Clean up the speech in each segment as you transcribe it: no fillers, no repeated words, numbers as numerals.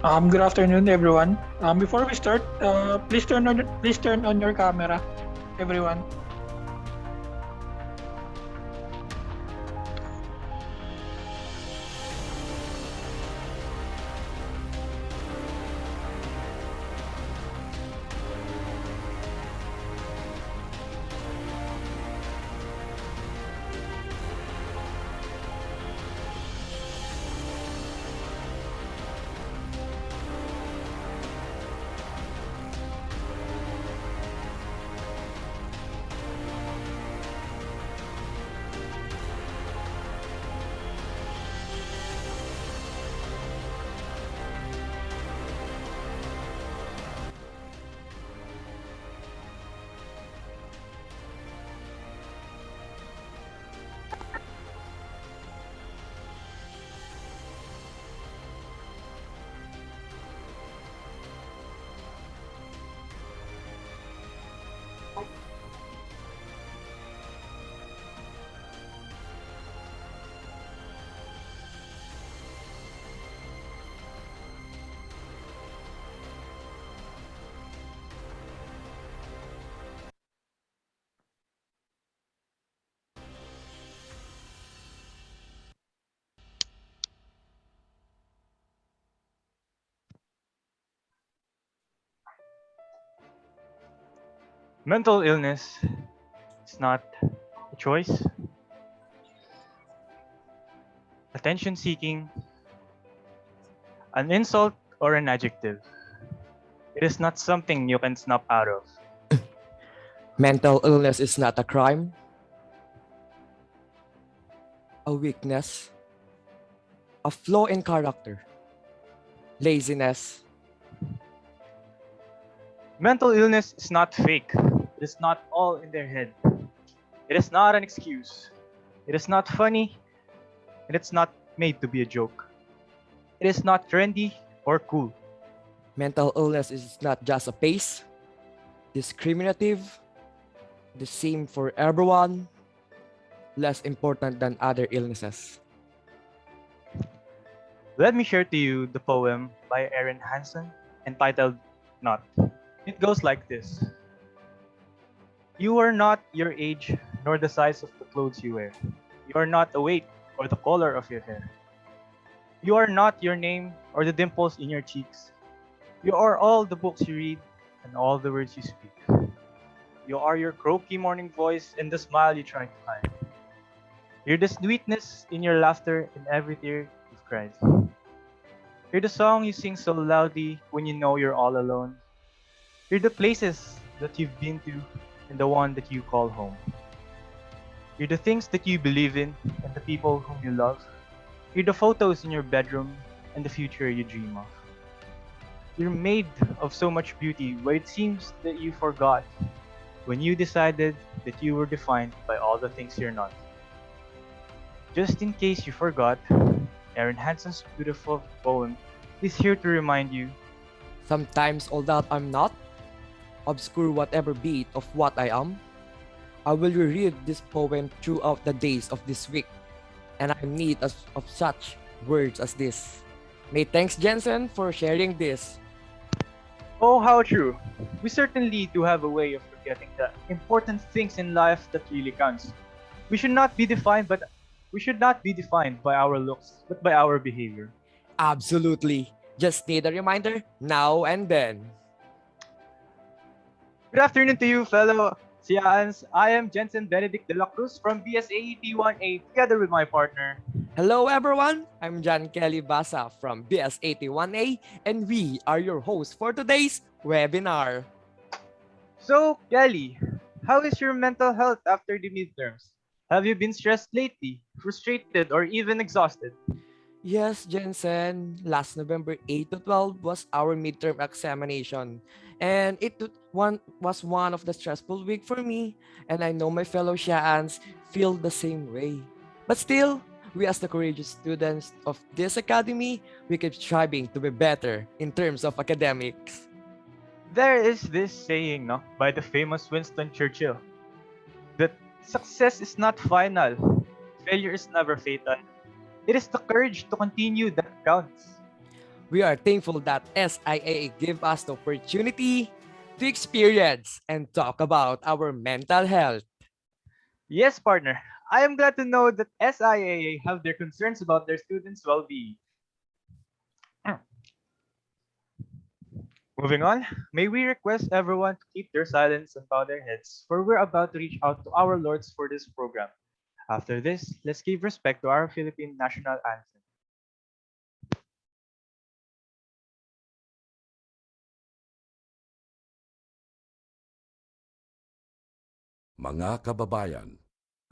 Good afternoon, everyone. Before we start, please turn on your camera, everyone. Mental illness is not a choice, attention seeking, an insult, or an adjective. It is not something you can snap out of. Mental illness is not a crime, a weakness, a flaw in character, laziness. Mental illness is not fake. It is not all in their head. It is not an excuse. It is not funny, and it's not made to be a joke. It is not trendy or cool. Mental illness is not just a pace, discriminative, the same for everyone, less important than other illnesses. Let me share to you the poem by Erin Hansen entitled Not. It goes like this. You are not your age nor the size of the clothes you wear. You are not the weight or the color of your hair. You are not your name or the dimples in your cheeks. You are all the books you read and all the words you speak. You are your croaky morning voice and the smile you try to hide. You're the sweetness in your laughter and every tear you've cried. You're the song you sing so loudly when you know you're all alone. You're the places that you've been to and the one that you call home. You're the things that you believe in and the people whom you love. You're the photos in your bedroom and the future you dream of. You're made of so much beauty, but it seems that you forgot when you decided that you were defined by all the things you're not. Just in case you forgot, Erin Hansen's beautiful poem is here to remind you. Sometimes, although I'm not, obscure whatever beat of what I am, I will reread this poem throughout the days of this week, and I need of such words as this. May thanks Jensen for sharing this. Oh, how true. We certainly do have a way of forgetting the important things in life that really counts. We should not be defined but we should not be defined by our looks, but by our behavior. Absolutely. Just need a reminder now and then. Good afternoon to you, fellow Siaans. I am Jensen Benedict de la Cruz from BSAET 1A together with my partner. Hello everyone, I'm John Kelly Basa from BS81A and we are your hosts for today's webinar. So, Kelly, how is your mental health after the midterms? Have you been stressed lately, frustrated, or even exhausted? Yes, Jensen, last November 8 to 12 was our midterm examination and was one of the stressful week for me and I know my fellow Shaans feel the same way. But still, we as the courageous students of this academy, we keep striving to be better in terms of academics. There is this saying, no, by the famous Winston Churchill, that success is not final, failure is never fatal. It is the courage to continue that counts. We are thankful that SIAA gave us the opportunity to experience and talk about our mental health. Yes, partner. I am glad to know that SIAA have their concerns about their students' well-being. Moving on, may we request everyone to keep their silence and bow their heads, for we're about to reach out to our lords for this program. After this, let's give respect to our Philippine national anthem. Mga kababayan,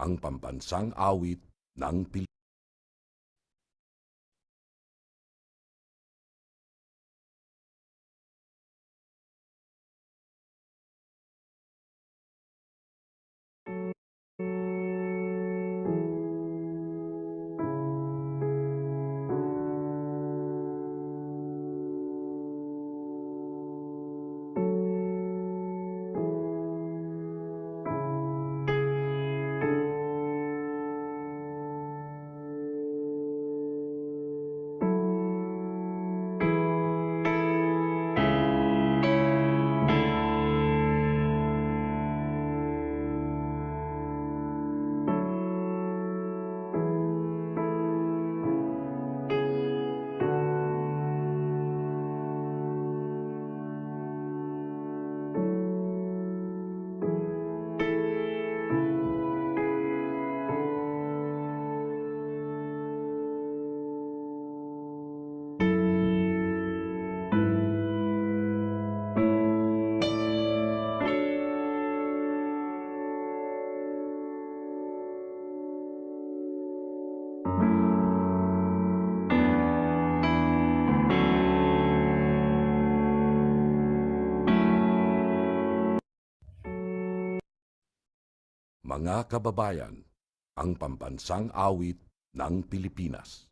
ang pambansang awit ng Pilipinas. Mga kababayan, ang pambansang awit ng Pilipinas.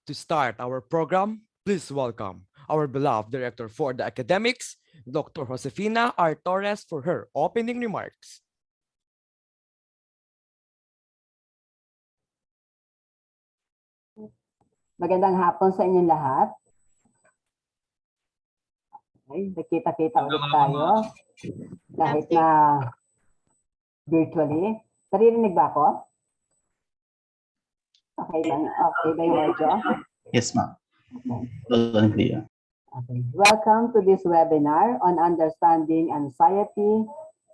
To start our program, please welcome our beloved Director for the Academics, Dr. Josefina R. Torres, for her opening remarks. Magandang hapon sa inyong lahat. Okay, nakita-kita ulit tayo kahit na virtually. Naririnig ba ako? Okay ba yung audio? Yes, ma'am. Okay. Welcome to this webinar on understanding anxiety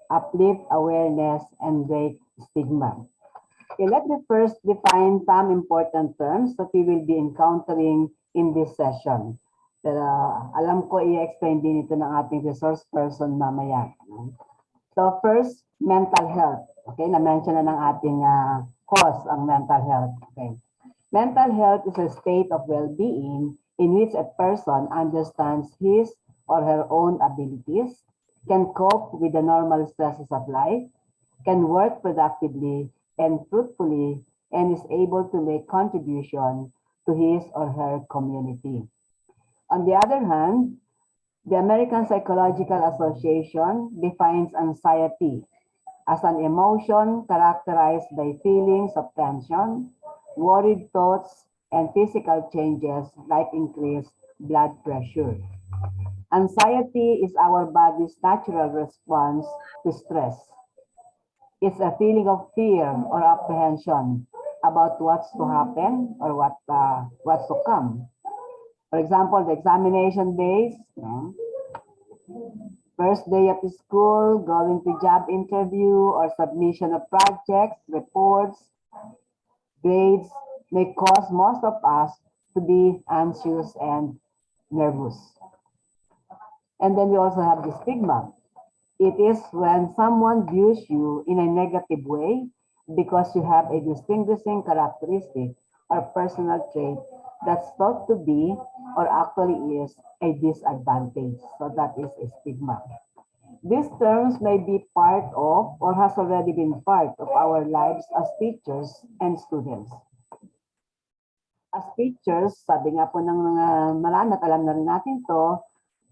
uplift awareness, and break stigma. Okay, let me first define some important terms that we will be encountering in this session. Pero alam ko i-explain din ito ng ating resource person mamaya. So first, mental health. Okay, na-mention na ng ating host ang mental health. Okay. Mental health is a state of well-being in which a person understands his or her own abilities, can cope with the normal stresses of life, can work productively and fruitfully, and is able to make contribution to his or her community. On the other hand, the American Psychological Association defines anxiety as an emotion characterized by feelings of tension, worried thoughts, and physical changes like increased blood pressure. Anxiety is our body's natural response to stress. It's a feeling of fear or apprehension about what's to happen or what's to come. For example, the examination days, first day of school, going to job interview or submission of projects, reports, grades may cause most of us to be anxious and nervous. And then we also have the stigma. It is when someone views you in a negative way because you have a distinguishing characteristic or personal trait that's thought to be or actually is a disadvantage. So that is a stigma. These terms may be part of or has already been part of our lives as teachers and students. As teachers, sabi nga po ng mga marami at alam na rin natin to,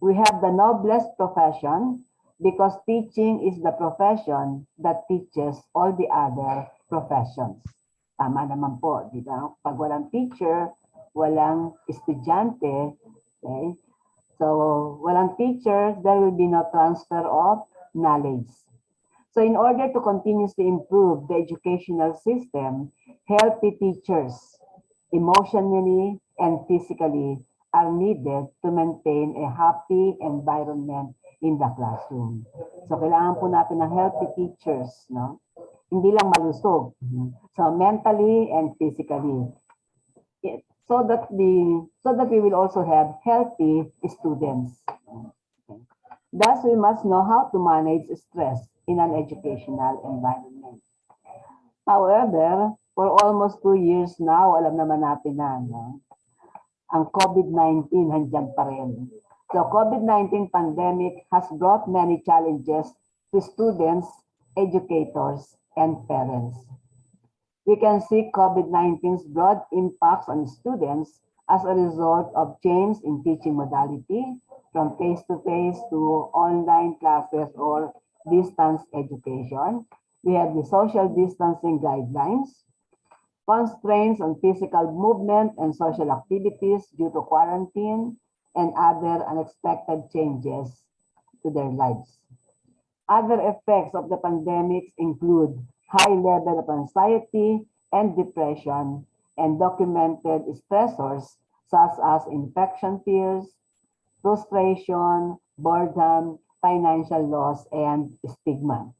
we have the noblest profession because teaching is the profession that teaches all the other professions. Tama naman po, di ba? Pag walang teacher, walang estudyante, okay? So, walang teacher, there will be no transfer of knowledge. So, in order to continuously improve the educational system, healthy teachers, emotionally and physically, are needed to maintain a happy environment in the classroom. So, kailangan po natin ng healthy teachers, no? Hindi lang malusog. So, mentally and physically. So that we will also have healthy students. Thus, we must know how to manage stress in an educational environment. However, for almost 2 years now, alam naman natin na ang COVID-19 handyan pa rin. So COVID-19 pandemic has brought many challenges to students, educators, and parents. We can see COVID-19's broad impacts on students as a result of change in teaching modality from face-to-face to online classes or distance education. We have the social distancing guidelines, constraints on physical movement and social activities due to quarantine, and other unexpected changes to their lives. Other effects of the pandemic include high level of anxiety and depression and documented stressors such as infection fears, frustration, boredom, financial loss, and stigma.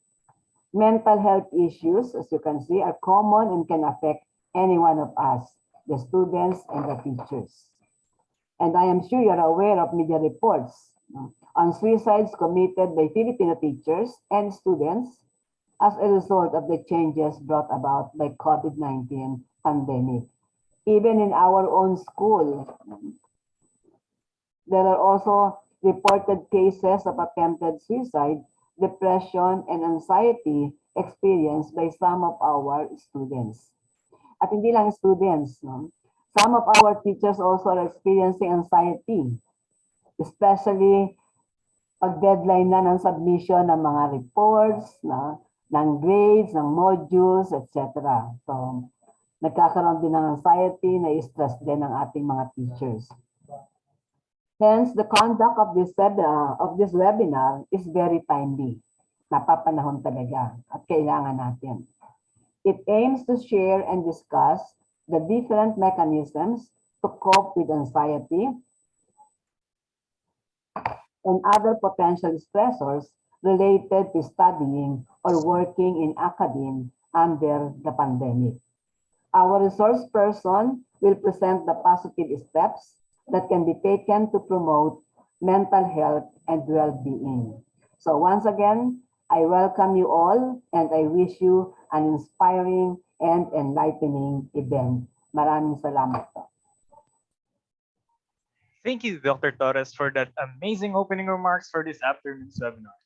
Mental health issues, as you can see, are common and can affect any one of us, the students and the teachers. And I am sure you're aware of media reports on suicides committed by Filipino teachers and students as a result of the changes brought about by COVID-19 pandemic. Even in our own school, there are also reported cases of attempted suicide, depression, and anxiety experienced by some of our students. At hindi lang students, no? Some of our teachers also are experiencing anxiety, especially pag deadline na ng submission ng mga reports, ng grades, ng modules, etc. So, nagkakaroon din ng anxiety, na-stress din ng ating mga teachers. Hence, the conduct of this webinar is very timely. Napapanahon talaga at kailangan natin. It aims to share and discuss the different mechanisms to cope with anxiety and other potential stressors related to studying or working in academe under the pandemic. Our resource person will present the positive steps that can be taken to promote mental health and well-being. So once again, I welcome you all and I wish you an inspiring and enlightening event. Maraming salamat po. Thank you, Dr. Torres, for that amazing opening remarks for this afternoon's webinar.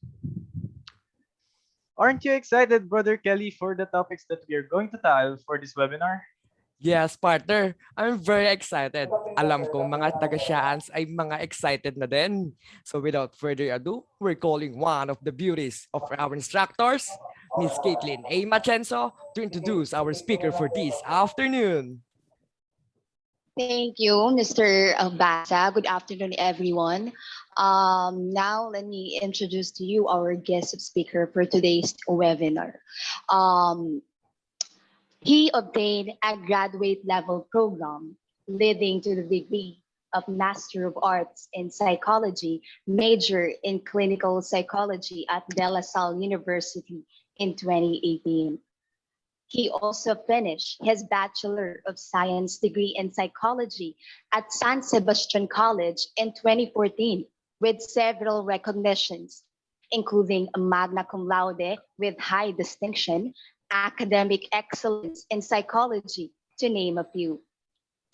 Aren't you excited, Brother Kelly, for the topics that we are going to tackle for this webinar? Yes, partner. I'm very excited. Alam ko mga taga-Shaans ay mga excited na din. So without further ado, we're calling one of the beauties of our instructors, Miss Caitlin A. Machenzo, to introduce our speaker for this afternoon. Thank you, Mr. Basa. Good afternoon, everyone. Now, let me introduce to you our guest speaker for today's webinar. He obtained a graduate level program leading to the degree of Master of Arts in Psychology, major in Clinical Psychology at De La Salle University in 2018. He also finished his Bachelor of Science degree in Psychology at San Sebastian College in 2014 with several recognitions, including a magna cum laude with high distinction, academic excellence in psychology, to name a few.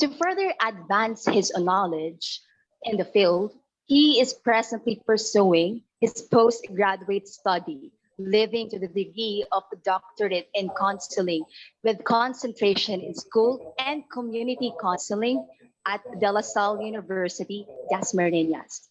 To further advance his knowledge in the field, he is presently pursuing his postgraduate study, leading to the degree of doctorate in counseling with concentration in school and community counseling at De La Salle University, Dasmariñas.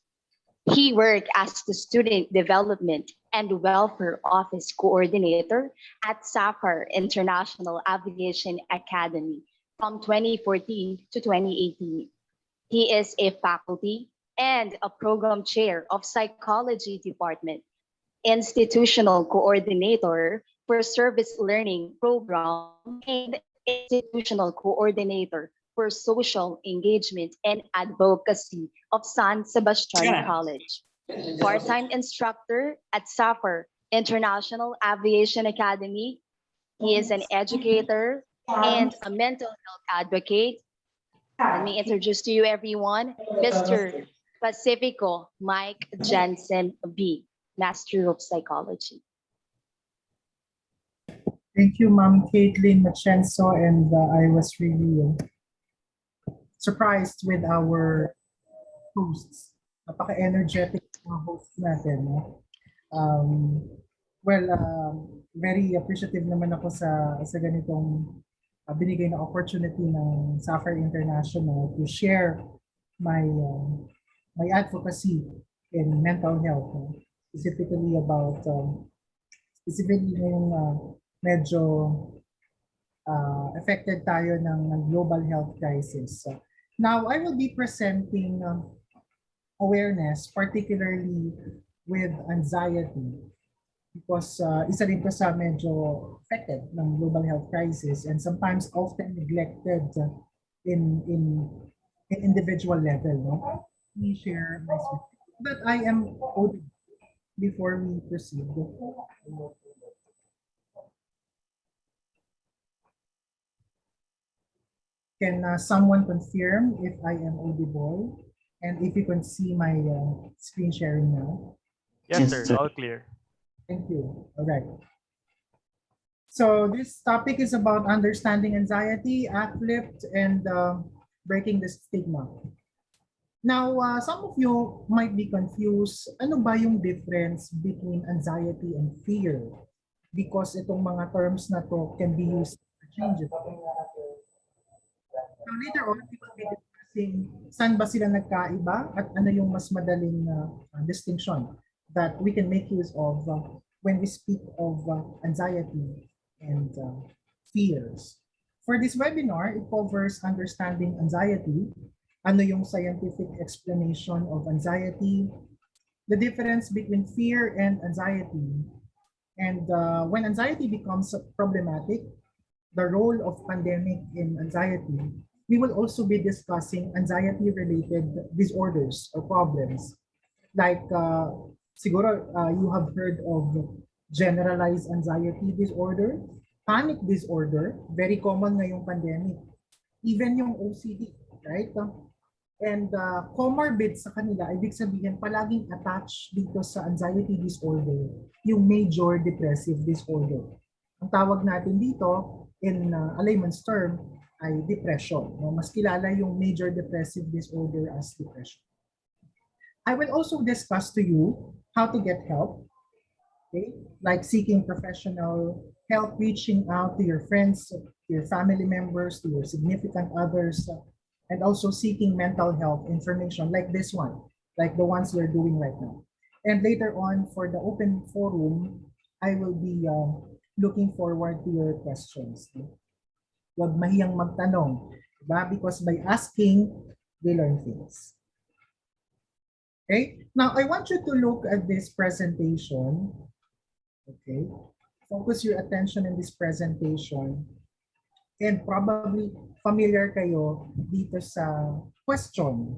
He worked as the Student Development and Welfare Office Coordinator at SAFAR International Aviation Academy from 2014 to 2018. He is a faculty and a program chair of Psychology Department, institutional coordinator for service learning program, and institutional coordinator for social engagement and advocacy of San Sebastian College. Part-time instructor at SAFAR International Aviation Academy. He is an educator and a mental health advocate. Let me introduce to you everyone, Mr. Pacifico Mike Jensen B, Master of Psychology. Thank you, Ma'am Caitlin Machenzo, and I was really surprised with our hosts. Napaka-energetic mga hosts natin. No? Very appreciative naman ako sa ganitong binigay na opportunity ng SAFAR International to share my my advocacy in mental health, no? Specifically about yung medyo affected tayo ng global health crisis. Now, I will be presenting awareness, particularly with anxiety, because isa rin to sa medyo affected ng global health crisis and sometimes often neglected in individual level. No? Let me share my screen. But I am audible before we proceed. Can someone confirm if I am audible and if you can see my screen sharing now? Yes, sir. All clear. Thank you. All right. So this topic is about understanding anxiety, Uplift, and breaking the stigma. Now, some of you might be confused. Ano ba yung difference between anxiety and fear? Because itong mga terms na to can be used interchangeably. So later on, we will be discussing saan ba sila nagkaiba at ano yung mas madaling distinction that we can make use of when we speak of anxiety and fears. For this webinar, it covers understanding anxiety, ano yung scientific explanation of anxiety, the difference between fear and anxiety, and when anxiety becomes problematic, the role of pandemic in anxiety. We will also be discussing anxiety-related disorders or problems like Siguro you have heard of generalized anxiety disorder, panic disorder, very common ngayong pandemic. Even yung OCD, right? And comorbid sa kanila, ibig sabihin palaging attached dito sa anxiety disorder, yung major depressive disorder. Ang tawag natin dito in a layman's term ay depression. No? Mas kilala yung major depressive disorder as depression. I will also discuss to you how to get help, okay? Like seeking professional help, reaching out to your friends, to your family members, to your significant others, and also seeking mental health information like this one, like the ones we're doing right now. And later on, for the open forum, I will be looking forward to your questions. Huwag mahiyang magtanong, diba? Because by asking, they learn things. Okay, now I want you to look at this presentation. Okay, focus your attention in this presentation. And probably familiar kayo dito sa question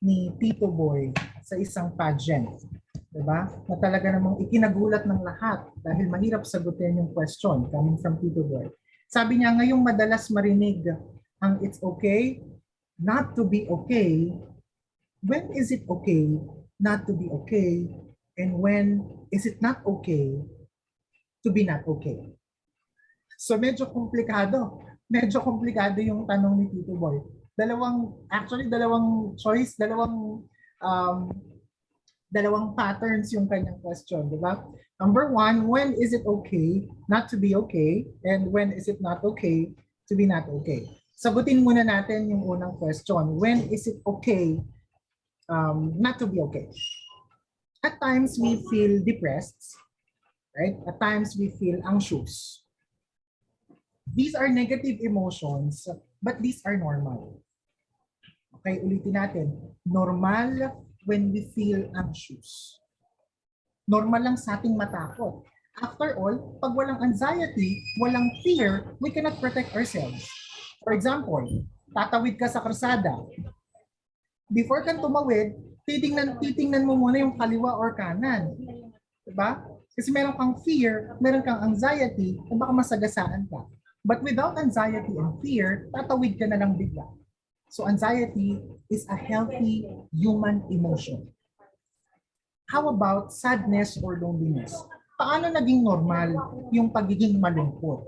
ni Tito Boy sa isang pageant. Diba? Na talaga namang ikinagulat ng lahat dahil mahirap sagutin yung question coming from Tito Boy. Sabi niya, ngayong madalas marinig ang it's okay not to be okay. When is it okay not to be okay? And when is it not okay to be not okay? So medyo komplikado. Medyo komplikado yung tanong ni Tito Boy. Dalawang choice, dalawang patterns yung kanyang question, di ba? Number one, when is it okay not to be okay? And when is it not okay to be not okay? Sagutin muna natin yung unang question. When is it okay not to be okay? At times we feel depressed, right? At times we feel anxious. These are negative emotions, but these are normal. Okay, ulitin natin. Normal when we feel anxious. Normal lang sa ating matakot. After all, pag walang anxiety, walang fear, we cannot protect ourselves. For example, tatawid ka sa kalsada. Before kang tumawid, titingnan mo muna yung kaliwa or kanan. Diba? Kasi meron kang fear, meron kang anxiety, kung baka masagasaan ka. But without anxiety and fear, tatawid ka na lang bigla. So anxiety is a healthy human emotion. How about sadness or loneliness? Paano naging normal yung pagiging malungkot?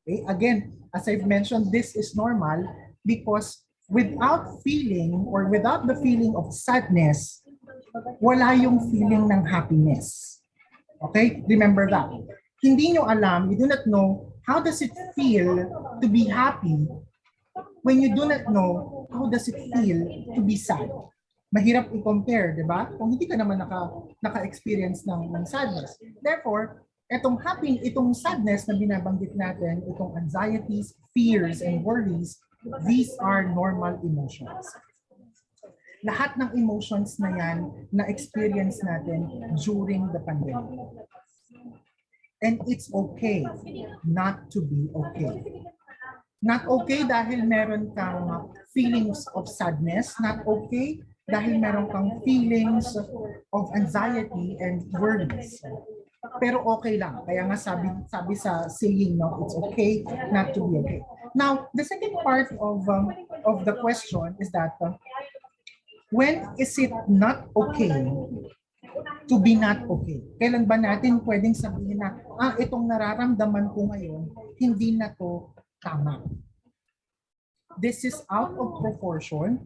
Okay? Again, as I've mentioned, this is normal because without feeling or without the feeling of sadness, wala yung feeling ng happiness. Okay? Remember that. Hindi nyo alam, you do not know how does it feel to be happy when you do not know how does it feel to be sad. Mahirap i-compare, di ba? Kung hindi ka naman naka-experience ng sadness. Therefore, itong sadness na binabanggit natin, itong anxieties, fears, and worries, these are normal emotions. Lahat ng emotions na yan na-experience natin during the pandemic. And it's okay not to be okay. Not okay dahil meron kang feelings of sadness, not okay dahil meron kang feelings of anxiety and worries. Pero okay lang. Kaya nga sabi sa saying, no, it's okay not to be okay. Now, the second part of the question is that when is it not okay to be not okay? Kailan ba natin pwedeng sabihin na, itong nararamdaman ko ngayon, hindi na to tama. This is out of proportion.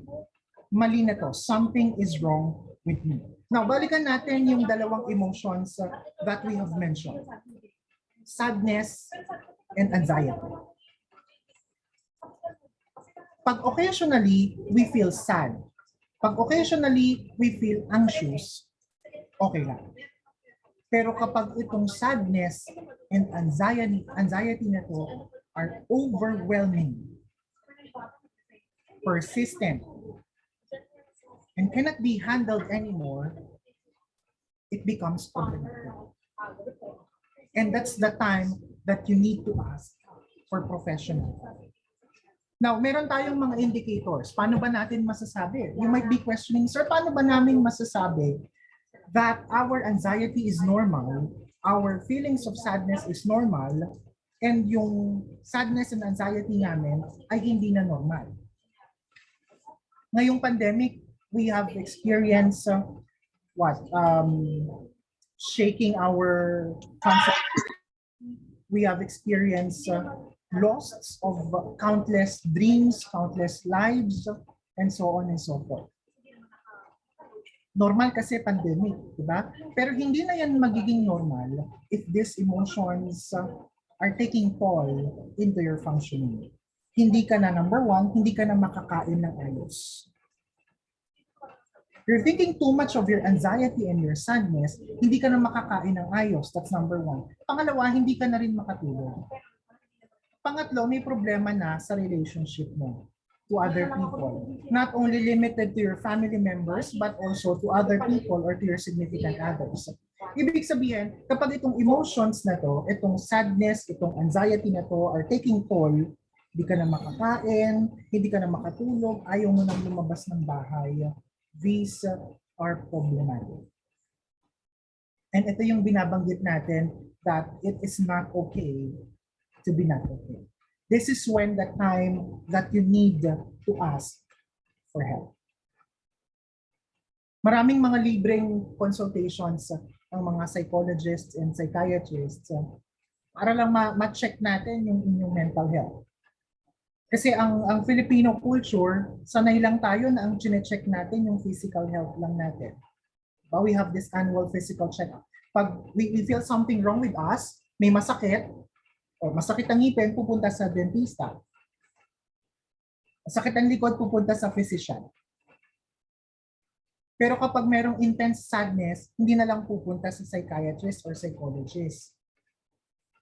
Mali na to. Something is wrong with me. Now, balikan natin yung dalawang emotions that we have mentioned. Sadness and anxiety. Pag occasionally, we feel sad. Pag occasionally, we feel anxious, okay lang. Pero kapag itong sadness and anxiety na to are overwhelming, persistent, and cannot be handled anymore, it becomes problematic. And that's the time that you need to ask for professional help. Now, meron tayong mga indicators. Paano ba natin masasabi? You might be questioning, sir, paano ba namin masasabi that our anxiety is normal, our feelings of sadness is normal, and yung sadness and anxiety namin ay hindi na normal. Ngayong pandemic, we have experienced shaking our concept. We have experienced loss of countless dreams, countless lives, and so on and so forth. Normal kasi pandemic, di ba? Pero hindi na yan magiging normal if these emotions are taking toll into your functioning. Hindi ka na number one, hindi ka na makakain ng ayos. You're thinking too much of your anxiety and your sadness, hindi ka na makakain ng ayos. That's number one. Pangalawa, hindi ka na rin makatulog. Pangatlo, may problema na sa relationship mo to other people. Not only limited to your family members, but also to other people or to your significant others. Ibig sabihin, kapag itong emotions na to, itong sadness, itong anxiety na to are taking toll, hindi ka na makakain, hindi ka na makatulog, ayaw mo nang lumabas ng bahay. These are problematic. And ito yung binabanggit natin that it is not okay to be not okay. This is when the time that you need to ask for help. Maraming mga libreng consultations ng mga psychologists and psychiatrists para lang ma-check natin yung inyong mental health. Kasi ang Filipino culture, sanay lang tayo na ang chine-check natin yung physical health lang natin. But we have this annual physical check-up. Pag we feel something wrong with us, may masakit, o masakit ang ngipin, pupunta sa dentista. Masakit ang likod, pupunta sa physician. Pero kapag merong intense sadness, hindi na lang pupunta sa psychiatrist or psychologist.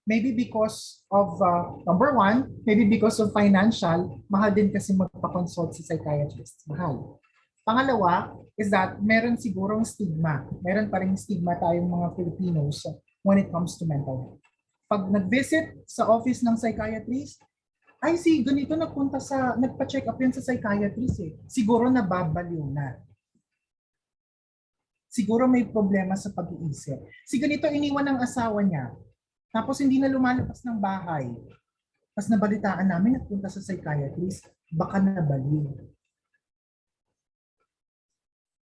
Maybe because of, number one, maybe because of financial, mahal din kasi magpa-consult sa psychiatrist. Mahal. Pangalawa is that meron sigurong stigma. Meron pa rin stigma tayong mga Filipinos when it comes to mental health. Pag nag-visit sa office ng psychiatrist, ay si ganito nagpa-check up yan sa psychiatrist eh. Siguro nababaliw na. Siguro may problema sa pag-iisip. Si ganito iniwan ng asawa niya. Tapos hindi na lumalabas ng bahay. Tapos nabalitaan namin nagpunta sa psychiatrist, baka nabaliw.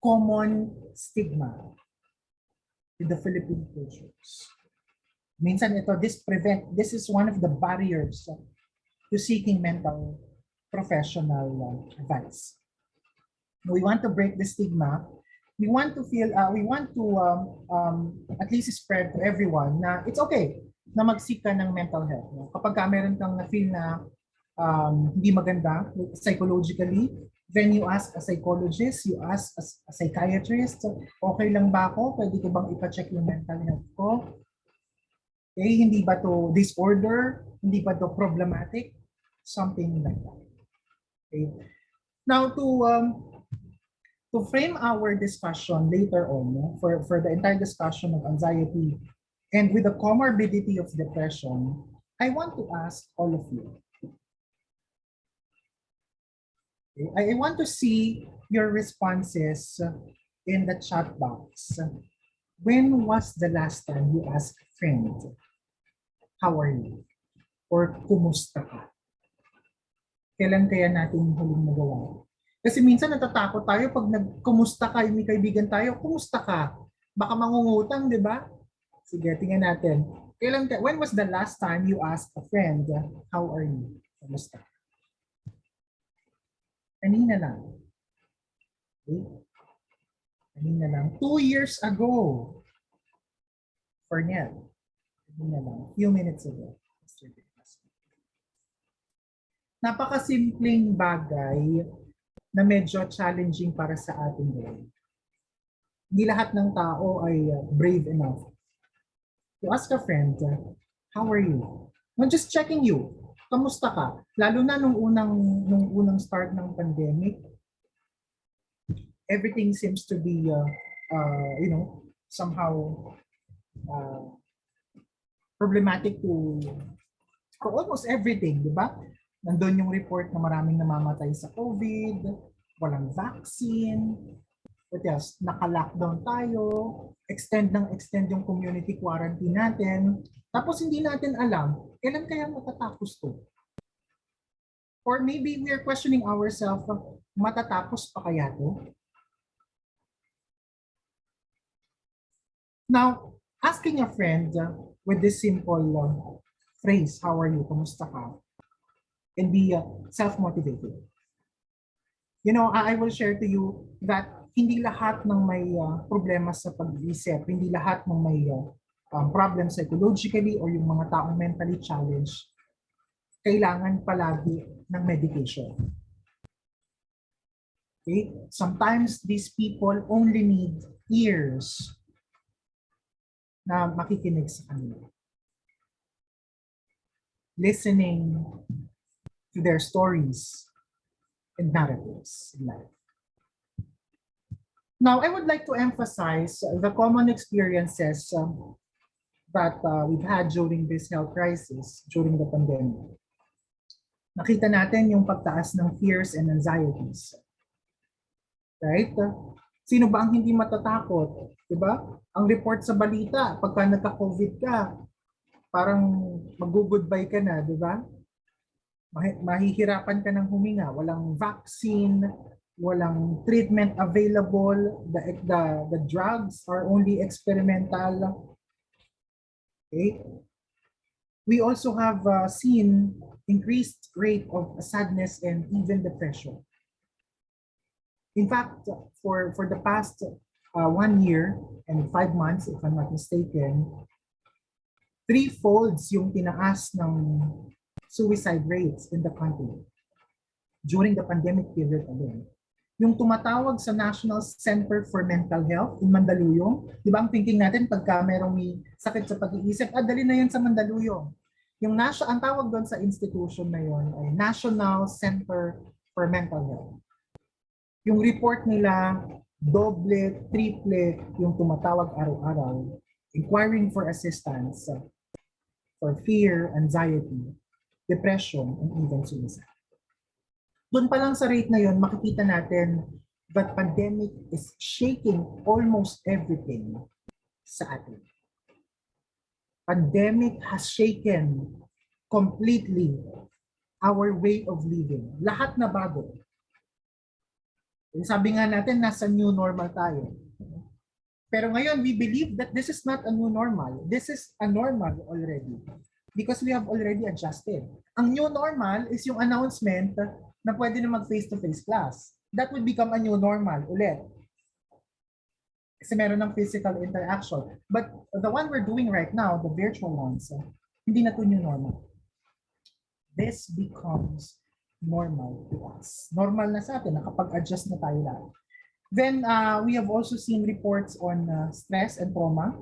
Common stigma in the Philippine cultures. Minsan ito, this is one of the barriers to seeking mental professional advice. We want to break the stigma. We want to at least spread to everyone na it's okay na mag-seek ka ng mental health. No? Kapag meron kang na-feel na hindi maganda psychologically, then you ask a psychologist, you ask a psychiatrist, okay lang ba ako? Pwede ko bang ipa-check yung mental health ko? Okay, hindi ba to disorder? Hindi ba to problematic? Something like that. Okay. Now to frame our discussion later on, for the entire discussion of anxiety and with the comorbidity of depression, I want to ask all of you. Okay, I want to see your responses in the chat box. When was the last time you asked a friend, how are you? Or kumusta ka? Kailan kaya natin huling nagawa? Kasi minsan natatakot tayo pag nagkumusta ka, may kaibigan tayo, kumusta ka? Baka mangungutang, di ba? Sige, tingnan natin. When was the last time you asked a friend, how are you? Kumusta? Kanina lang. Okay? Kanina lang. 2 years ago. Forget. Kanina lang. Few minutes ago. Napakasimpleng bagay na medyo challenging para sa ating gawin. Hindi lahat ng tao ay brave enough to ask a friend, how are you? Not just checking you. Kamusta ka? Lalo na nung unang start ng pandemic, everything seems to be somehow problematic to almost everything, di ba? Nandun yung report na maraming namamatay sa COVID, walang vaccine, What else? Naka-lockdown tayo, extend yung community quarantine natin, tapos hindi natin alam, kailan kaya matatapos to? Or maybe we are questioning ourselves, matatapos pa kaya to? Now, asking a friend with this simple phrase, how are you, kamusta ka, can be self-motivated. You know, I will share to you that hindi lahat ng may problema sa pag-iisip, hindi lahat ng may problem psychologically or yung mga taong mentally challenged, kailangan palagi ng medication. Okay? Sometimes these people only need ears na makikinig sa kanila. Listening to their stories and narratives in life. Now, I would like to emphasize the common experiences that we've had during this health crisis, during the pandemic. Nakita natin yung pagtaas ng fears and anxieties. Right? Sino ba ang hindi matatakot? Diba? Ang report sa balita, pagka nagka-COVID ka, parang mag-goodbye ka na, diba? Mahihirapan ka ng huminga. Walang vaccine, walang treatment available, the drugs are only experimental. Okay? We also have seen increased rate of sadness and even depression. In fact, for the past 1 year and 5 months, if I'm not mistaken, 3-folds yung tinaas ng suicide rates in the country during the pandemic period alone. Yung tumatawag sa National Center for Mental Health in Mandaluyong, di ba ang thinking natin pagka merong may sakit sa pag-iisip, dali na yan sa Mandaluyong. Yung ang tawag doon sa institution na yon ay National Center for Mental Health. Yung report nila, doble, triple yung tumatawag araw-araw, inquiring for assistance for fear, anxiety, depression, and even suicide. Doon pa lang sa rate na yon, makikita natin that pandemic is shaking almost everything sa atin. Pandemic has shaken completely our way of living. Lahat na bago. Sabi nga natin, nasa new normal tayo. Pero ngayon, we believe that this is not a new normal. This is a normal already. Because we have already adjusted. Ang new normal is yung announcement na pwede na mag-face-to-face class. That would become a new normal ulit. Kasi meron ng physical interaction. But the one we're doing right now, the virtual ones, hindi na to new normal. This becomes normal to us. Normal na sa atin, nakapag-adjust na tayo lahat. Then we have also seen reports on stress and trauma.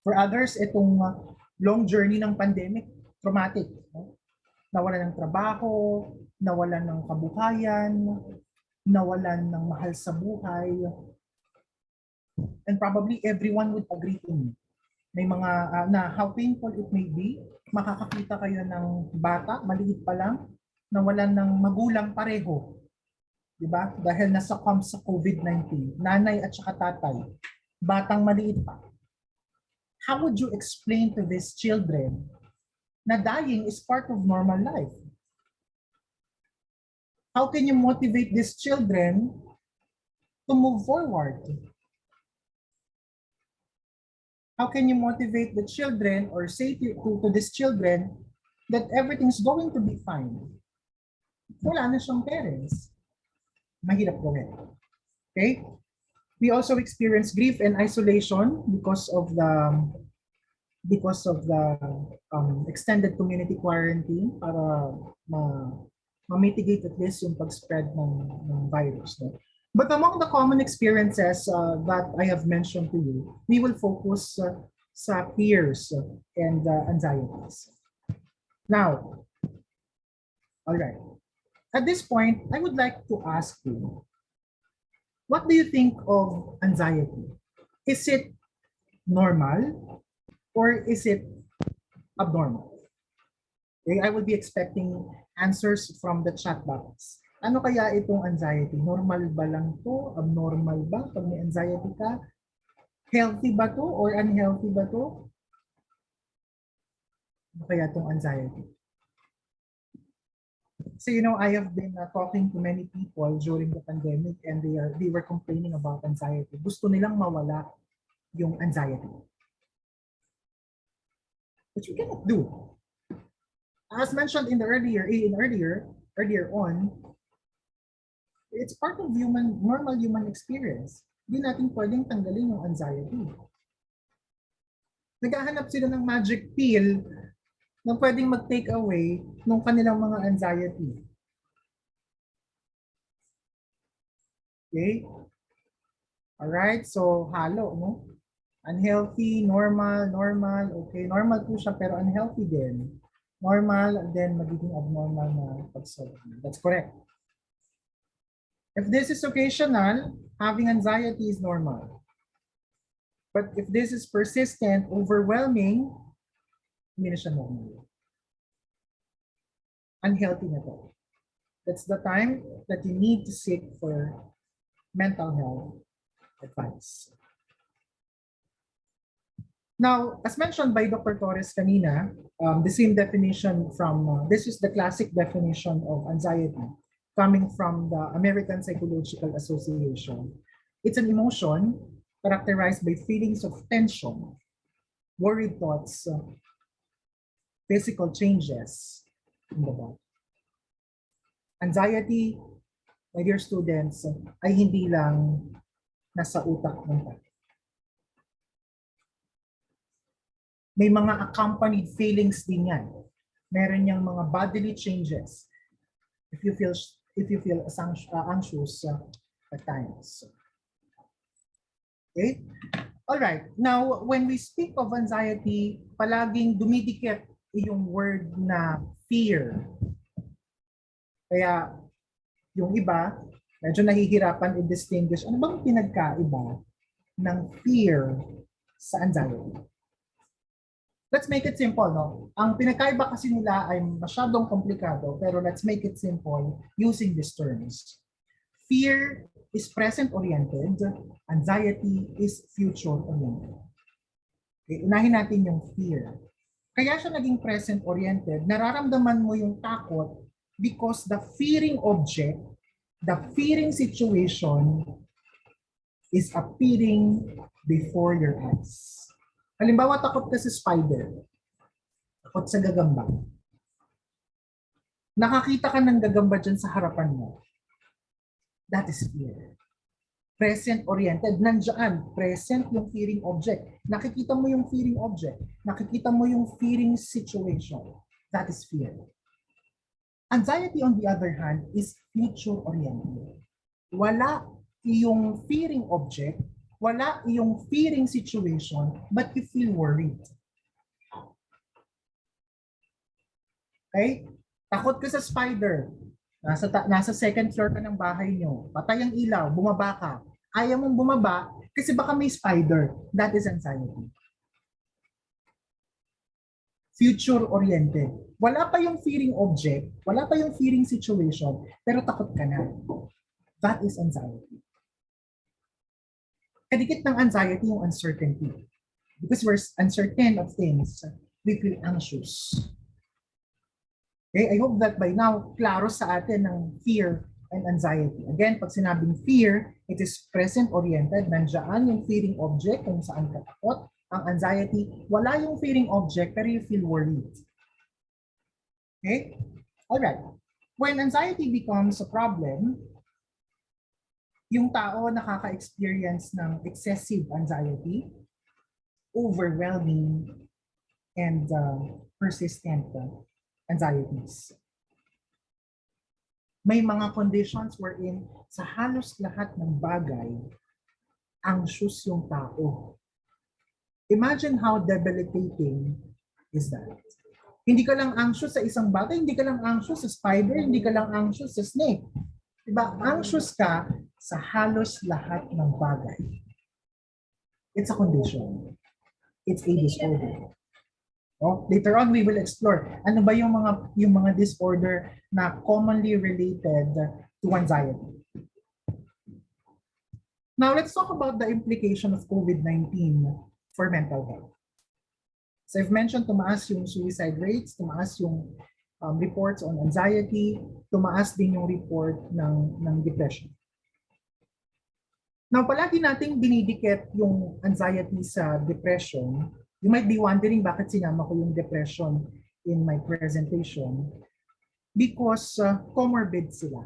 For others, itong long journey ng pandemic, traumatic. Nawalan ng trabaho, nawalan ng kabuhayan, nawalan ng mahal sa buhay. And probably everyone would agree to me. May mga, na how painful it may be, makakakita kayo ng bata, maliit pa lang, nawalan ng magulang pareho. Diba? Dahil nasuccumb sa COVID-19, nanay at saka tatay, batang maliit pa. How would you explain to these children na dying is part of normal life? How can you motivate these children to move forward? How can you motivate the children or say to these children that everything's going to be fine? Wala na siyang parents. Mahirap gawin. Okay? We also experience grief and isolation because of the extended community quarantine para ma-mitigate at least yung pag-spread ng virus. No? But among the common experiences that I have mentioned to you, we will focus sa fears and anxieties. Now, all right. At this point, I would like to ask you, what do you think of anxiety? Is it normal or is it abnormal? Okay, I would be expecting answers from the chat box. Ano kaya itong anxiety? Normal ba lang to? Abnormal ba? Pag may anxiety ka, healthy ba to or unhealthy ba to? Ano kaya itong anxiety? So, I have been talking to many people during the pandemic and they were complaining about anxiety. Gusto nilang mawala yung anxiety. Which we cannot do. As mentioned earlier on, it's part of normal human experience. Hindi natin pwedeng tanggalin yung anxiety. Naghahanap sila ng magic pill na pwedeng mag-take away ng kanilang mga anxiety. Okay? Alright, so halo, no? Unhealthy, normal, okay. Normal po siya pero unhealthy din. Normal, then magiging abnormal na pagsolve. That's correct. If this is occasional, having anxiety is normal. But if this is persistent, overwhelming, hindi na siya normal. Unhealthy na to. That's the time that you need to seek for mental health advice. Now, as mentioned by Dr. Torres kanina, the same definition from, this is the classic definition of anxiety coming from the American Psychological Association. It's an emotion characterized by feelings of tension, worried thoughts, physical changes in the body. Anxiety, my dear students, ay hindi lang nasa utak ng tao. May mga accompanied feelings din yan. Meron niyang mga bodily changes. If you feel anxious at times. Okay? All right. Now, when we speak of anxiety, palaging dumidikit yung word na fear. Kaya yung iba, medyo nahihirapan i-distinguish ano bang pinagkaiba ng fear sa anxiety. Let's make it simple, no? Ang pinagkaiba kasi nila ay masyadong komplikado, pero let's make it simple using these terms. Fear is present-oriented, anxiety is future-oriented. Okay, unahin natin yung fear. Kaya siya naging present-oriented, nararamdaman mo yung takot because the fearing object, the fearing situation is appearing before your eyes. Halimbawa, takot ka sa spider. Takot sa gagamba. Nakakita ka ng gagamba dyan sa harapan mo. That is fear. Present-oriented. Nandiyan. Present yung fearing object. Nakikita mo yung fearing object. Nakikita mo yung fearing situation. That is fear. Anxiety, on the other hand, is future-oriented. Wala yung fearing object, wala yung fearing situation, but you feel worried. Okay? Takot ka sa spider. Nasa second floor ka ng bahay nyo. Patay ang ilaw, bumaba ka. Ayaw mong bumaba kasi baka may spider. That is anxiety. Future-oriented. Wala pa yung fearing object, wala pa yung fearing situation, pero takot ka na. That is anxiety. Kadikit ng anxiety yung uncertainty. Because we're uncertain of things, we feel anxious. Okay, I hope that by now, klaro sa atin ng fear and anxiety. Again, pag sinabing fear, it is present-oriented. Nandiyan yung fearing object kung saan ka takot. Ang anxiety, wala yung fearing object pero you feel worried. Okay? Alright. When anxiety becomes a problem, yung tao nakaka-experience ng excessive anxiety, overwhelming, and persistent anxieties. May mga conditions wherein sa halos lahat ng bagay, anxious yung tao. Imagine how debilitating is that. Hindi ka lang anxious sa isang bagay, hindi ka lang anxious sa spider, hindi ka lang anxious sa snake. Diba? Anxious ka sa halos lahat ng bagay. It's a condition. It's a disorder. Oh, later on, we will explore ano ba yung mga disorder na commonly related to anxiety. Now, let's talk about the implication of COVID-19 for mental health. So I've mentioned tumaas yung suicide rates, tumaas yung reports on anxiety, tumaas din yung report ng depression. Now, palagi nating dinidikit yung anxiety sa depression. You might be wondering bakit sinama ko yung depression in my presentation. Because comorbid sila.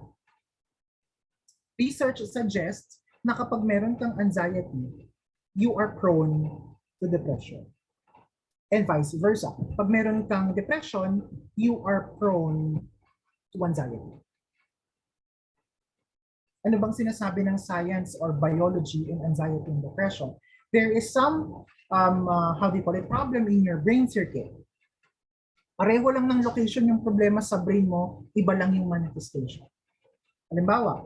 Research suggests na kapag meron kang anxiety, you are prone to depression. And vice versa. Pag meron kang depression, you are prone to anxiety. Ano bang sinasabi ng science or biology in anxiety and depression? There is some, how do you call it, problem in your brain circuit. Pareho lang ng location yung problema sa brain mo, iba lang yung manifestation. Halimbawa,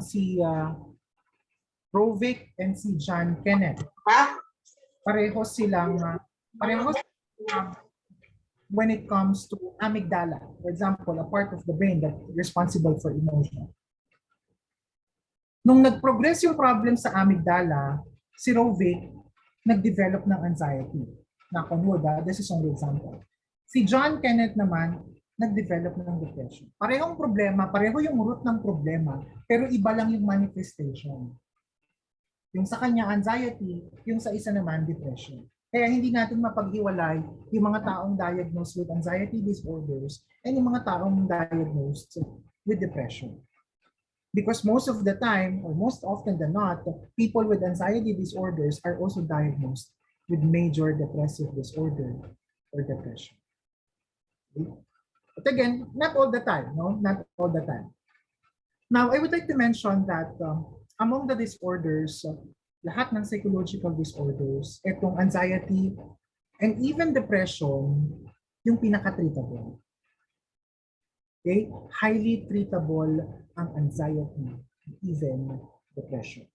si Rovic and si John Kenneth. Pareho silang when it comes to amygdala, for example, a part of the brain that's responsible for emotion. Nung nag-progress yung problem sa amygdala, si Rovic nag-develop ng anxiety. Knock on wood, this is only example. Si John Kenneth naman, nag-develop ng depression. Parehong problema, pareho yung root ng problema, pero iba lang yung manifestation. Yung sa kanya, anxiety, yung sa isa naman, depression. Kaya hindi natin mapaghiwalay yung mga taong diagnosed with anxiety disorders and yung mga taong diagnosed with depression. Because most of the time, or most often than not, people with anxiety disorders are also diagnosed with major depressive disorder or depression. Okay? But again, not all the time, no? Not all the time. Now, I would like to mention that among the disorders, lahat ng psychological disorders, itong anxiety and even depression, yung pinaka-treatable. Okay? Highly treatable ang anxiety, even depression.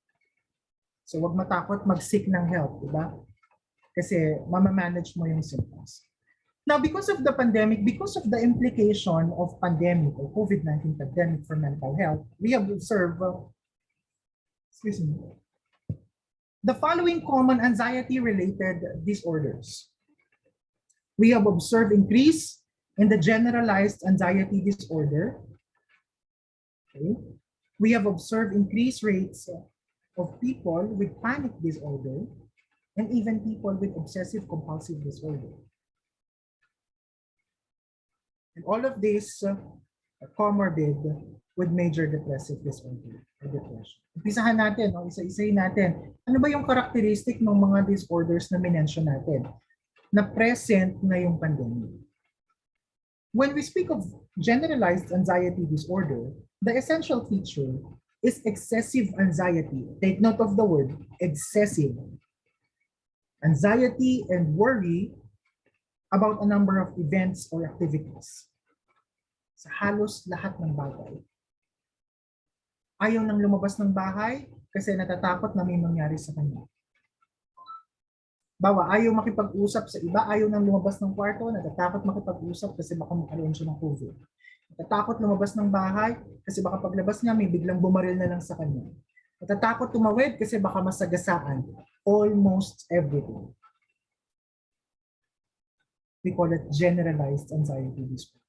So wag matakot mag-seek ng help, diba? Kasi mamamanage mo yung symptoms. Now, because of the pandemic, because of the implication of pandemic or COVID-19 pandemic for mental health, we have observed, the following common anxiety-related disorders. We have observed increase in the generalized anxiety disorder. Okay. We have observed increased rates of people with panic disorder and even people with obsessive compulsive disorder. And all of these are comorbid with major depressive disorder or depression. Umpisahan natin, isa-isahin natin. Ano ba yung characteristic ng mga disorders na minention natin na present na yung pandemic? When we speak of generalized anxiety disorder, the essential feature is excessive anxiety. Take note of the word, excessive. Anxiety and worry about a number of events or activities. Sa halos lahat ng bagay. Ayaw nang lumabas ng bahay kasi natatakot na may mangyari sa kanya. Bawa, ayaw makipag-usap sa iba, ayaw nang lumabas ng kwarto, natatakot makipag-usap kasi baka makaroon siya ng COVID. Natatakot lumabas ng bahay kasi baka paglabas niya may biglang bumaril na lang sa kanya. Natatakot tumawid kasi baka masagasaan. Almost everything. We call it generalized anxiety disorder.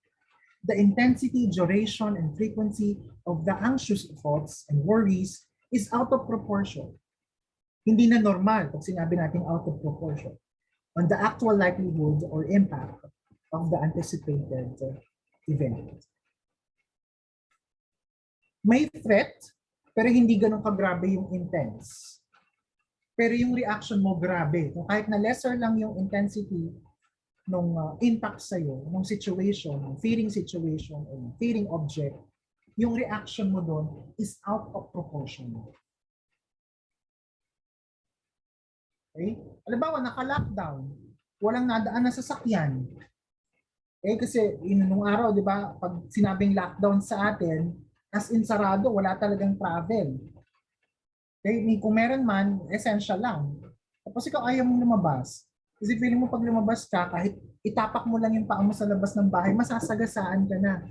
The intensity, duration, and frequency of the anxious thoughts and worries is out of proportion. Hindi na normal pag sinabi natin out of proportion on the actual likelihood or impact of the anticipated event. May threat, pero hindi ganun kagrabe yung intense. Pero yung reaction mo grabe. Kung kahit na lesser lang yung intensity nung impact sa'yo, nung situation, nung fearing situation, or nung fearing object, yung reaction mo doon is out of proportion. Okay? Halimbawa, naka-lockdown, walang nadaan na sasakyan. Okay? Kasi nung araw, di ba, pag sinabing lockdown sa atin, as in sarado, wala talagang travel. Okay? Kung meron man, essential lang. Tapos ikaw ayaw mong lumabas. Kasi feeling mo pag lumabas ka, kahit itapak mo lang yung paa mo sa labas ng bahay, masasagasaan ka na.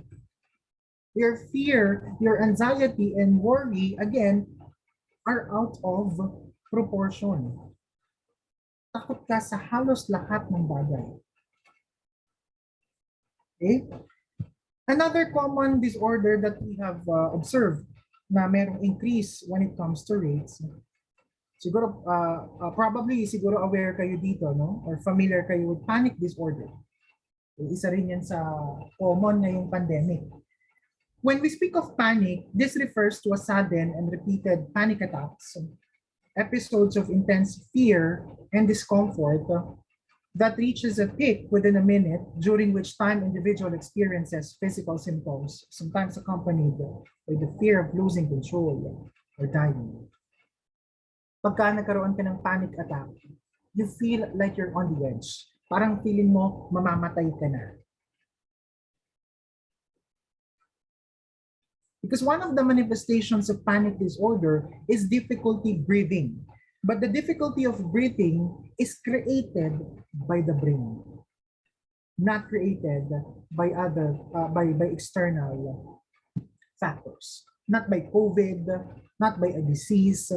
Your fear, your anxiety, and worry, again, are out of proportion. Takot ka sa halos lahat ng bagay. Okay? Another common disorder that we have observed na merong increase when it comes to rates, siguro, probably, siguro aware kayo dito, no? Or familiar kayo with panic disorder. Isa rin yan sa common ngayong pandemic. When we speak of panic, this refers to a sudden and repeated panic attacks, episodes of intense fear and discomfort that reaches a peak within a minute, during which time individual experiences physical symptoms, sometimes accompanied by the fear of losing control or dying. Pagka nagkaroon ka ng panic attack, you feel like you're on the edge. Parang feeling mo mamamatay ka na. Because one of the manifestations of panic disorder is difficulty breathing. But the difficulty of breathing is created by the brain, not created by by external factors, not by COVID, not by a disease,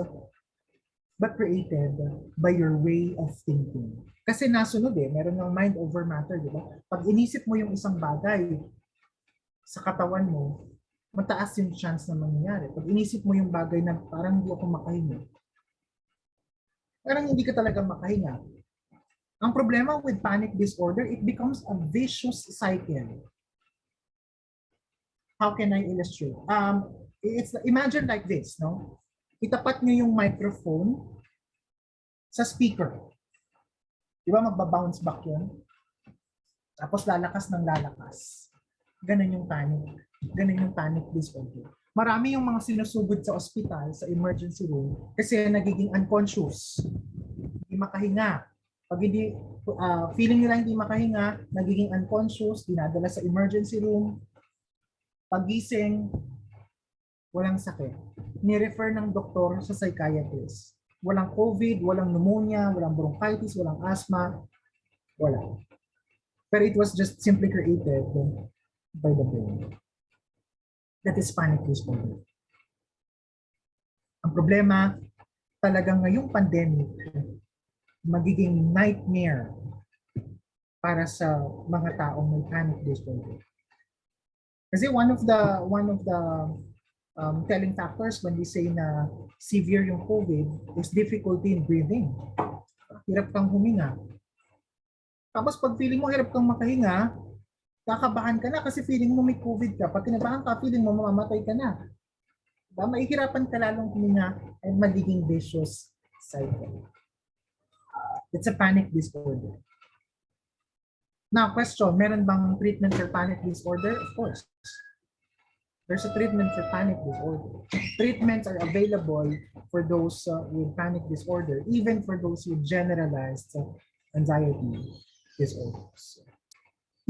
but created by your way of thinking. Kasi nasunod meron ng mind over matter, di ba? Pag inisip mo yung isang bagay sa katawan mo, mataas yung chance na mangyayari. Pag inisip mo yung bagay na parang hindi ako makahinga, parang hindi ka talaga makahinga. Ang problema with panic disorder, it becomes a vicious cycle. How can I illustrate? Imagine like this, no? Itapat nyo yung microphone sa speaker. Di ba magbabounce back yun? Tapos lalakas ng lalakas. Ganun yung panic. Ganun yung panic disorder. Marami yung mga sinusugod sa ospital, sa emergency room, kasi nagiging unconscious. Hindi makahinga. Pag hindi, feeling nila hindi makahinga, nagiging unconscious, dinadala sa emergency room, pagising, walang sakit. Ni-refer ng doktor sa psychiatrist. Walang COVID, walang pneumonia, walang bronchitis, walang asthma, wala. Pero it was just simply created by the brain. That is panic disorder. Ang problema, talagang ngayong pandemic, magiging nightmare para sa mga taong may panic disorder. Kasi one of the telling factors when we say na severe yung COVID is difficulty in breathing. Hirap kang huminga. Tapos pag feeling mo hirap kang makahinga, kakabahan ka na kasi feeling mo may COVID ka. Pag kinabahan ka, feeling mo mamamatay ka na. Diba? Mahihirapan ka lalong huminga at magiging vicious cycle. It's a panic disorder. Now, question, meron bang treatment for panic disorder? Of course. There's a treatment for panic disorder. Treatments are available for those with panic disorder, even for those with generalized anxiety disorders.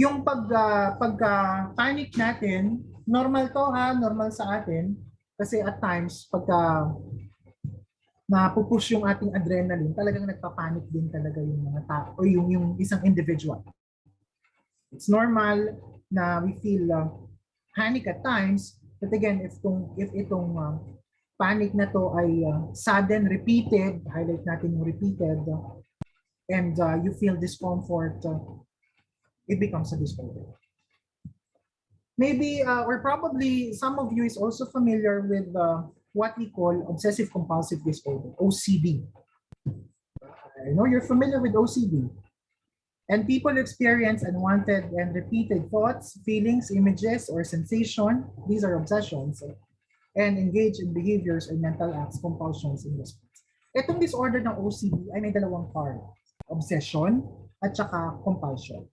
Yung pagka-panic natin, normal to normal sa atin. Kasi at times, pagka napupush yung ating adrenaline, talagang nagpapanik din talaga yung mga tao o yung isang individual. It's normal na we feel panic at times, but again, if itong panic na to ay sudden, repeated, highlight natin yung repeated, and you feel discomfort, it becomes a disorder. Maybe, or probably some of you is also familiar with what we call obsessive compulsive disorder, OCD. I know you're familiar with OCD. And people experience unwanted and repeated thoughts, feelings, images, or sensation. These are obsessions. And engage in behaviors or mental acts, compulsions, in response. Itong disorder ng OCD ay may dalawang part. Obsession at saka compulsion.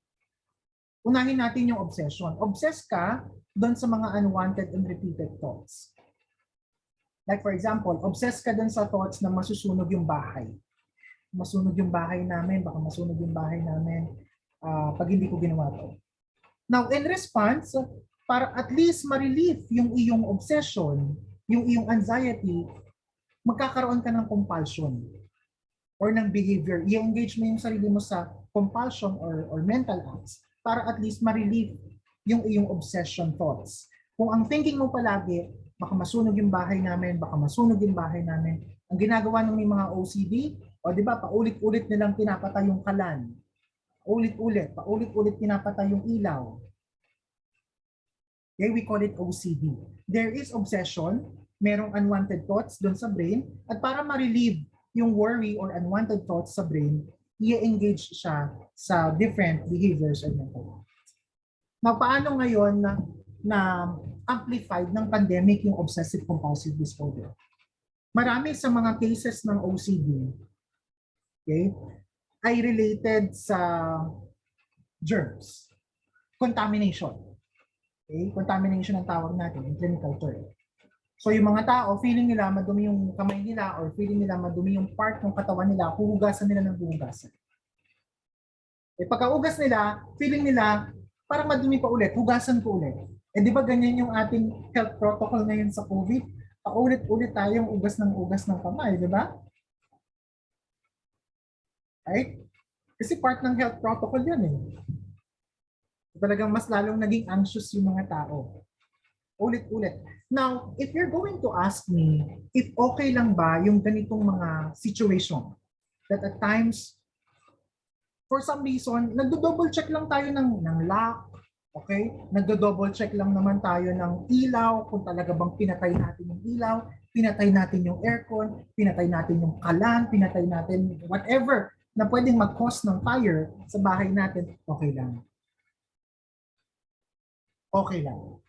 Unahin natin yung obsession. Obsess ka doon sa mga unwanted and repeated thoughts. Like for example, obsess ka doon sa thoughts na masusunog yung bahay. Masunog yung bahay namin, baka masunog yung bahay namin pag hindi ko ginawa to. Now, in response, para at least ma-relieve yung iyong obsession, yung iyong anxiety, magkakaroon ka ng compulsion or ng behavior. I-engage mo yung sarili mo sa compulsion or mental acts para at least ma-relieve yung iyong obsession thoughts. Kung ang thinking mo palagi, baka masunog yung bahay namin, baka masunog yung bahay namin. Ang ginagawa ng may mga OCD, o di ba, paulit-ulit nilang pinapatay yung kalan. Paulit-ulit pinapatay yung ilaw. Okay, we call it OCD. There is obsession, merong unwanted thoughts doon sa brain, at para ma-relieve yung worry or unwanted thoughts sa brain, i-engage siya sa different behaviors or methods. Now, paano ngayon na amplified ng pandemic yung obsessive compulsive disorder? Marami sa mga cases ng OCD, okay, ay related sa germs, contamination. Okay? Contamination ang tawag natin in clinical term. So yung mga tao, feeling nila madumi yung kamay nila or feeling nila madumi yung part ng katawan nila, huhugasan nila ng huhugasan. Eh, pagka-ugas nila, feeling nila, parang madumi pa ulit, hugasan ko ulit. Eh di ba ganyan yung ating health protocol ngayon sa COVID? Paulit-ulit tayong ugas ng kamay, di ba? Right? Kasi part ng health protocol yan eh. Talagang mas lalong naging anxious yung mga tao. Ulit-ulit. Now, if you're going to ask me if okay lang ba yung ganitong mga situation that at times, for some reason, nagdo-double check lang tayo ng lock, okay? Nagdo-double check lang naman tayo ng ilaw, kung talaga bang pinatay natin yung ilaw, pinatay natin yung aircon, pinatay natin yung kalan, pinatay natin whatever na pwedeng mag-cause ng fire sa bahay natin, okay lang. Okay lang.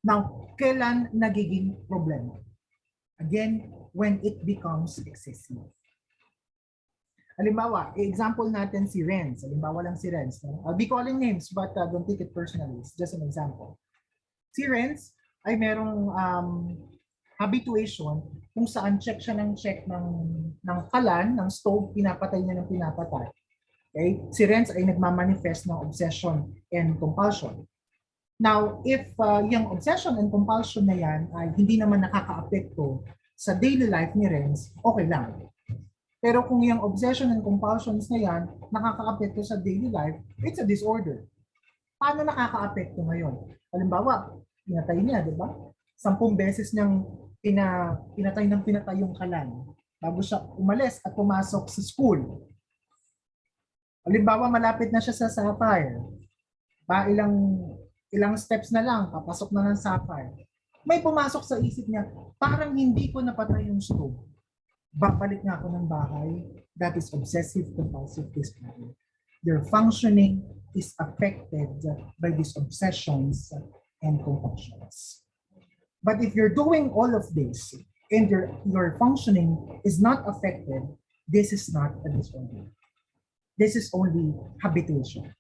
Now, kailan nagiging problema? Again, when it becomes excessive. Halimbawa, example natin si Renz. Halimbawa lang si Renz. No? I'll be calling names but don't take it personally. It's just an example. Si Renz ay merong habituation kung saan check siya ng check ng kalan, ng stove, pinapatay niya ng pinapatay. Okay? Si Renz ay nagmamanifest ng obsession and compulsion. Now, if yung obsession and compulsion na yan ay hindi naman nakaka-apekto sa daily life ni Renz, okay lang. Pero kung yung obsession and compulsions na yan nakaka-apekto sa daily life, it's a disorder. Paano nakaka-apekto ngayon? Halimbawa, pinatay niya, di ba? 10 beses niyang pinatay yung kalan bago siya umalis at pumasok sa school. Halimbawa, malapit na siya sa sapphire. Ilang steps na lang, papasok na ng sapphire. May pumasok sa isip niya, parang hindi ko napatay yung stove. Babalik nga ako ng bahay. That is obsessive compulsive disorder. Your functioning is affected by these obsessions and compulsions. But if you're doing all of this and your functioning is not affected, this is not a disorder. This is only habituation.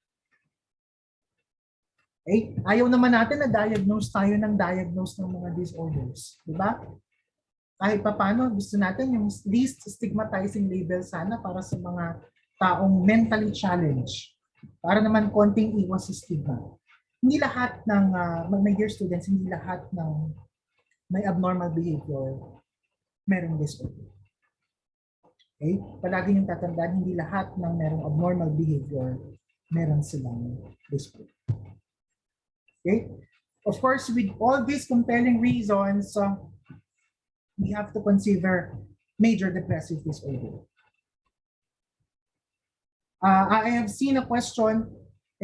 Okay? Ayaw naman natin na diagnose ng mga disorders. Diba? Kahit pa paano, gusto natin yung least stigmatizing label sana para sa mga taong mentally challenged. Para naman konting iwas sa stigma. Hindi lahat ng, my dear students, hindi lahat ng may abnormal behavior merong disorder. Okay? Palagi yung tatandaan, hindi lahat ng merong abnormal behavior meron silang disorder. Okay? Of course, with all these compelling reasons, we have to consider major depressive disorder. I have seen a question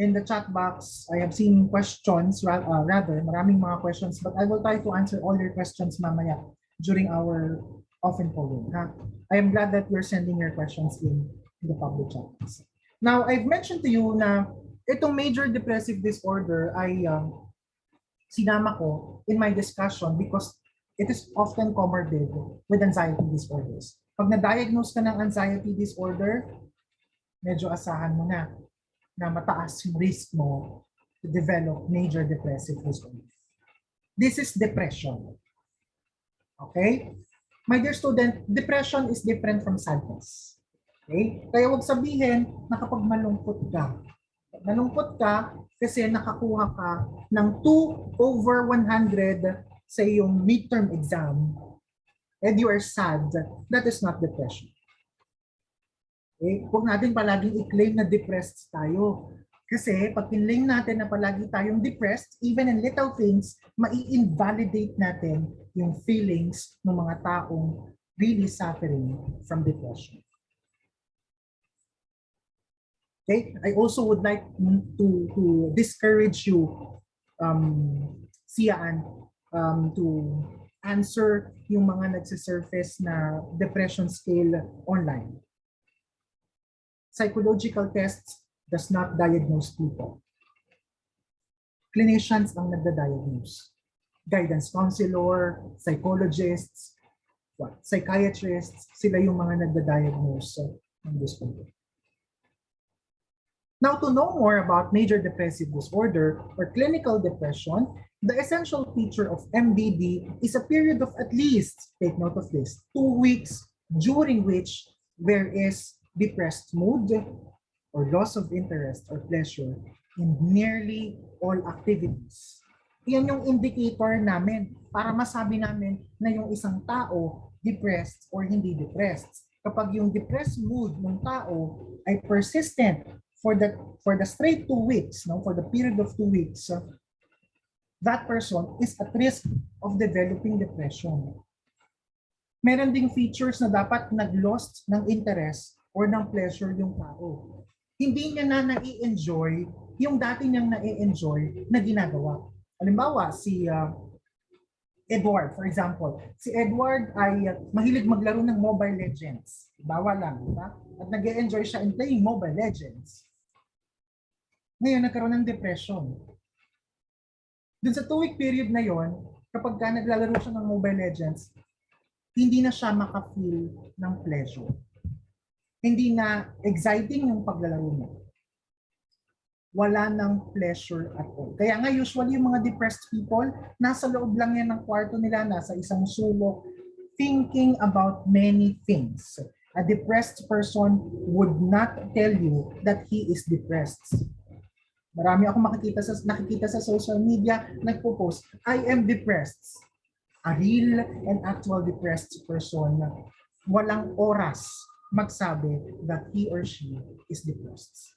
in the chat box. I have seen questions, rather, maraming mga questions, but I will try to answer all your questions mamaya during our open forum. I am glad that you're sending your questions in the public chat box. Now, I've mentioned to you na itong major depressive disorder ay sinama ko in my discussion because it is often comorbid with anxiety disorders. Pag na-diagnose ka ng anxiety disorder, medyo asahan mo na mataas yung risk mo to develop major depressive disorder. This is depression. Okay? My dear student, depression is different from sadness. Okay? Kaya huwag sabihin na kapag malungkot ka kasi nakakuha ka ng 2/100 sa iyong midterm exam and you are sad, that is not depression. Okay? Huwag natin palaging i-claim na depressed tayo. Kasi pag pinlame natin na palagi tayong depressed, even in little things, mai-invalidate natin yung feelings ng mga taong really suffering from depression. Okay? I also would like to discourage you, Sian, to answer yung mga nagsisurface na depression scale online. Psychological tests does not diagnose people. Clinicians ang nagda-diagnose. Guidance counselor, psychologists, psychiatrists, sila yung mga nagda-diagnose ng disorder. Now, to know more about major depressive disorder or clinical depression, the essential feature of MDD is a period of at least, take note of this, 2 weeks during which there is depressed mood or loss of interest or pleasure in nearly all activities. Yan yung indicator namin para masabi namin na yung isang tao depressed or hindi depressed. Kapag yung depressed mood ng tao ay persistent for the straight 2 weeks, no, for the period of 2 weeks, that person is at risk of developing depression. Meron ding features na dapat nag-lost ng interest or ng pleasure yung tao. Hindi niya na nai-enjoy yung dati niyang nai-enjoy na ginagawa. Halimbawa, si Edward, for example. Si Edward ay mahilig maglaro ng Mobile Legends. Bawal lang, di ba? At nag-e-enjoy siya in playing Mobile Legends. Ngayon, nagkaroon ng depression. Dun sa 2-week period na yon, kapag ka naglalaro siya ng Mobile Legends, hindi na siya maka-feel ng pleasure. Hindi na exciting yung paglalaro niya. Wala ng pleasure at all. Kaya nga usually yung mga depressed people, nasa loob lang yan ng kwarto nila, nasa isang sulok, thinking about many things. A depressed person would not tell you that he is depressed. Marami akong nakikita sa social media, nagpo-post, I am depressed. A real and actual depressed person, walang oras magsabi that he or she is depressed.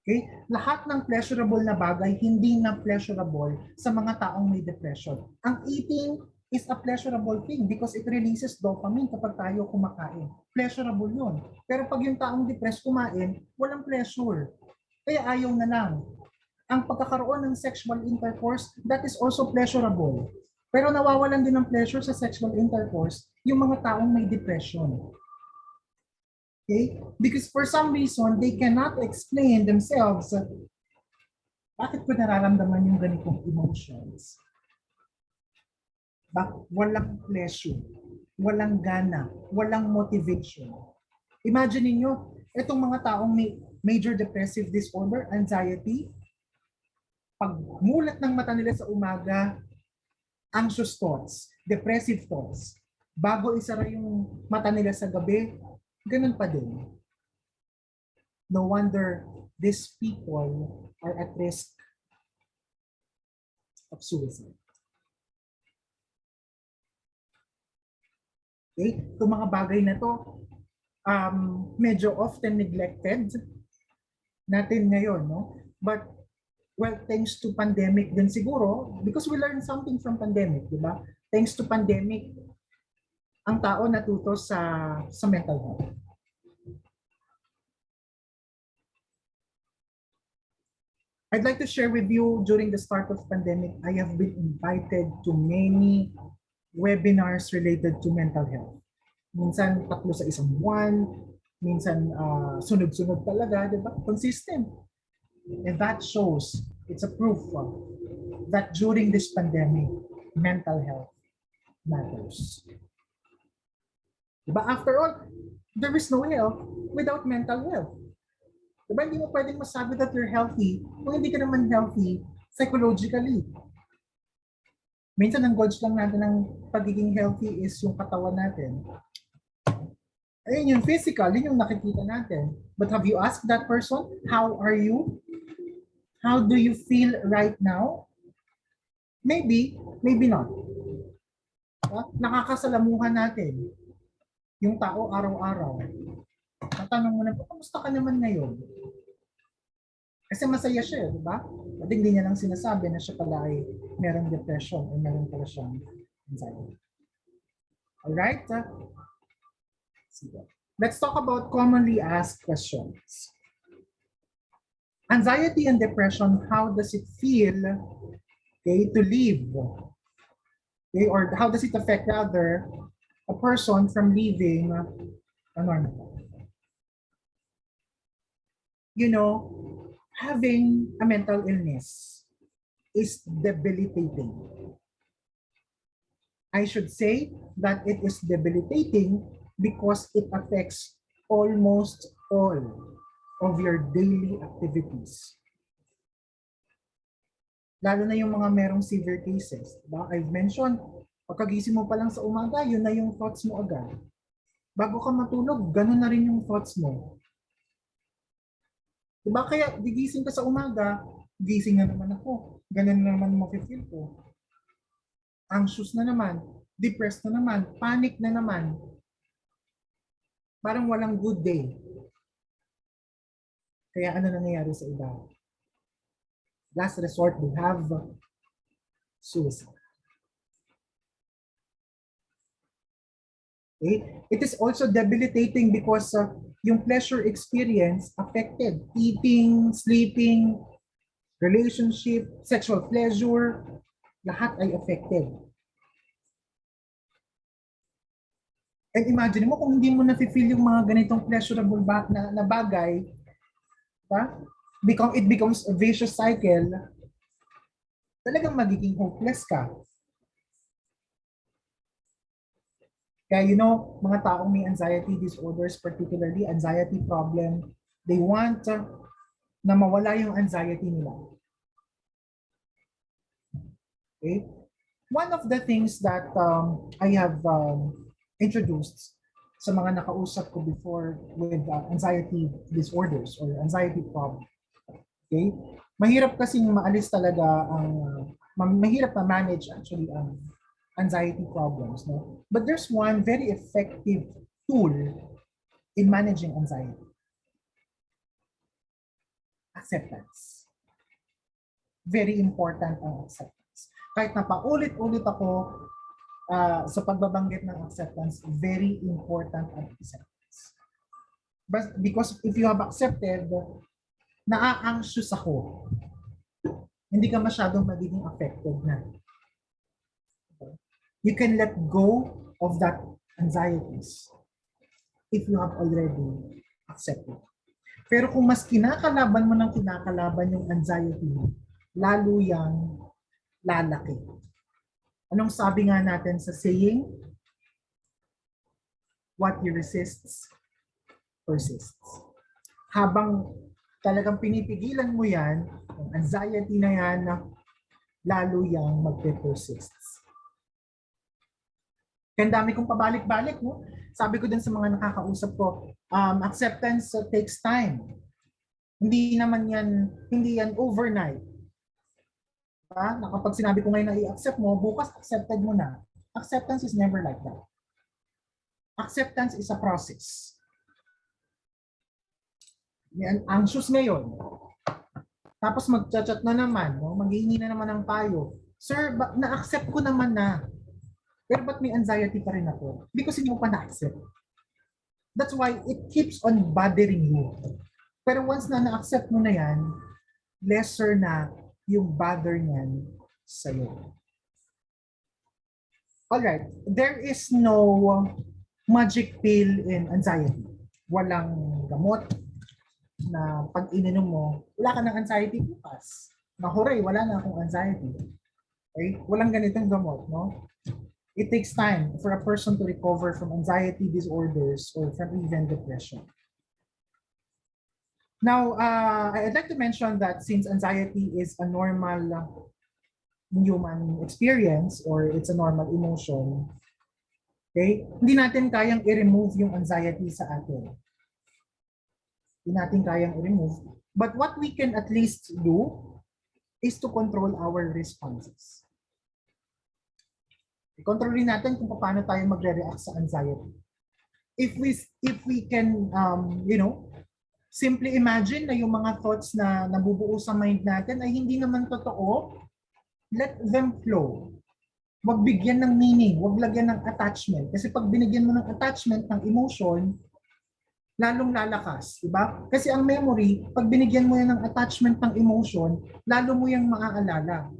Okay? Lahat ng pleasurable na bagay, hindi na pleasurable sa mga taong may depression. Ang eating is a pleasurable thing because it releases dopamine kapag tayo kumakain. Pleasurable yun. Pero pag yung taong depressed kumain, walang pleasure. Kaya ayaw na lang. Ang pagkakaroon ng sexual intercourse, that is also pleasurable. Pero nawawalan din ng pleasure sa sexual intercourse yung mga taong may depression. Okay? Because for some reason, they cannot explain themselves bakit ko nararamdaman yung ganitong emotions. Walang pleasure, walang gana, walang motivation. Imagine niyo, itong mga taong may major depressive disorder, anxiety, pag mulat ng mata nila sa umaga, anxious thoughts, depressive thoughts. Bago isara yung mata nila sa gabi, ganun pa din. No wonder these people are at risk of suicide. Okay? Itong mga bagay na to, medyo often neglected natin ngayon, no? But, well, thanks to pandemic din siguro, because we learned something from pandemic, di ba? Thanks to pandemic, ang tao natuto sa mental health. I'd like to share with you during the start of pandemic, I have been invited to many webinars related to mental health. Minsan 3 sa isang buwan, minsan sunod-sunod talaga, di ba? Consistent. And that shows, it's a proof that during this pandemic, mental health matters. Diba? After all, there is no health without mental health. Diba? Hindi mo pwedeng masabi that you're healthy kung hindi ka naman healthy psychologically. Minsan ang gauge lang natin ng pagiging healthy is yung katawan natin. Ayun yung physical, yun yung nakikita natin. But have you asked that person, how are you? How do you feel right now? Maybe, maybe not. Nakakasalamuhan natin yung tao araw-araw. Tatanong mo na, kamusta ka naman ngayon? Kasi masaya siya, di ba? At hindi niya lang sinasabi na siya pala ay merong depression o meron pala siyang anxiety. Alright? Sige. Let's talk about commonly asked questions. Anxiety and depression, how does it feel, okay, to live? Okay, or how does it affect rather a person from living a normal life? You know, having a mental illness is debilitating. I should say that it is debilitating because it affects almost all of your daily activities. Lalo na yung mga merong severe cases. Diba? I've mentioned, pagkagising mo pa lang sa umaga, yun na yung thoughts mo agad. Bago ka matulog, ganun na rin yung thoughts mo. Diba? Kaya gigising ka sa umaga, gising na naman ako. Ganun na naman mafe-feel ko. Anxious na naman, depressed na naman, panic na naman. Parang walang good day. Kaya ano nangyayari sa iba? Last resort, we have suicide. Okay? It is also debilitating because yung pleasure experience affected. Eating, sleeping, relationship, sexual pleasure, lahat ay affected. And imagine mo kung hindi mo na-feel yung mga ganitong pleasurable na bagay, diba? It becomes a vicious cycle, talagang magiging hopeless ka. Kaya mga taong may anxiety disorders, particularly anxiety problem, they want na mawala yung anxiety nila. Okay? One of the things that I have introduced sa mga nakausap ko before with anxiety disorders or anxiety problem. Okay? Mahirap kasi maalis talaga mahirap na manage actually ang anxiety problems, no? But there's one very effective tool in managing anxiety. Acceptance. Very important ang acceptance. Kahit na paulit-ulit ako sa pagbabanggit ng acceptance, very important ang acceptance. But because if you have accepted, naa-anxious ako, hindi ka masyadong magiging affected na. You can let go of that anxieties if you have already accepted. Pero kung mas kinakalaban mo ng kinakalaban yung anxiety mo, lalo yang lalaki. Anong sabi nga natin sa saying? What you resist, persists. Habang talagang pinipigilan mo yan, ang anxiety na yan, lalo yang magpe-persists. Kaya dami kong pabalik-balik, no? Sabi ko din sa mga nakakausap ko, acceptance takes time. Hindi yan overnight. Na kapag sinabi ko ngayon na i-accept mo, bukas accepted mo na. Acceptance is never like that. Acceptance is a process. Yan, anxious ngayon. Tapos mag-chat na naman, no? Maghihingi na naman ng payo. Sir, na-accept ko naman na. Pero ba't may anxiety pa rin ako? Because hindi mo pa na-accept. That's why it keeps on bothering you. Pero once na na-accept mo na yan, lesser na yung bother niyan sa'yo. Alright, there is no magic pill in anxiety. Walang gamot na pag ininom mo, wala ka ng anxiety bukas. Nahuray, wala na akong anxiety. Okay? Walang ganitong gamot, no? It takes time for a person to recover from anxiety disorders or from even depression. Now, I'd like to mention that since anxiety is a normal human experience or it's a normal emotion, okay, hindi natin kayang i-remove yung anxiety sa atin. Hindi natin kayang i-remove. But what we can at least do is to control our responses. I-controlin natin kung paano tayo magre-react sa anxiety. If we can, Simply imagine na yung mga thoughts na nabubuo sa mind natin ay hindi naman totoo. Let them flow. Huwag bigyan ng meaning, huwag lagyan ng attachment. Kasi pag binigyan mo ng attachment ng emotion, lalong lalakas, di ba? Kasi ang memory, pag binigyan mo yan ng attachment ng emotion, lalo mo yung maaalala.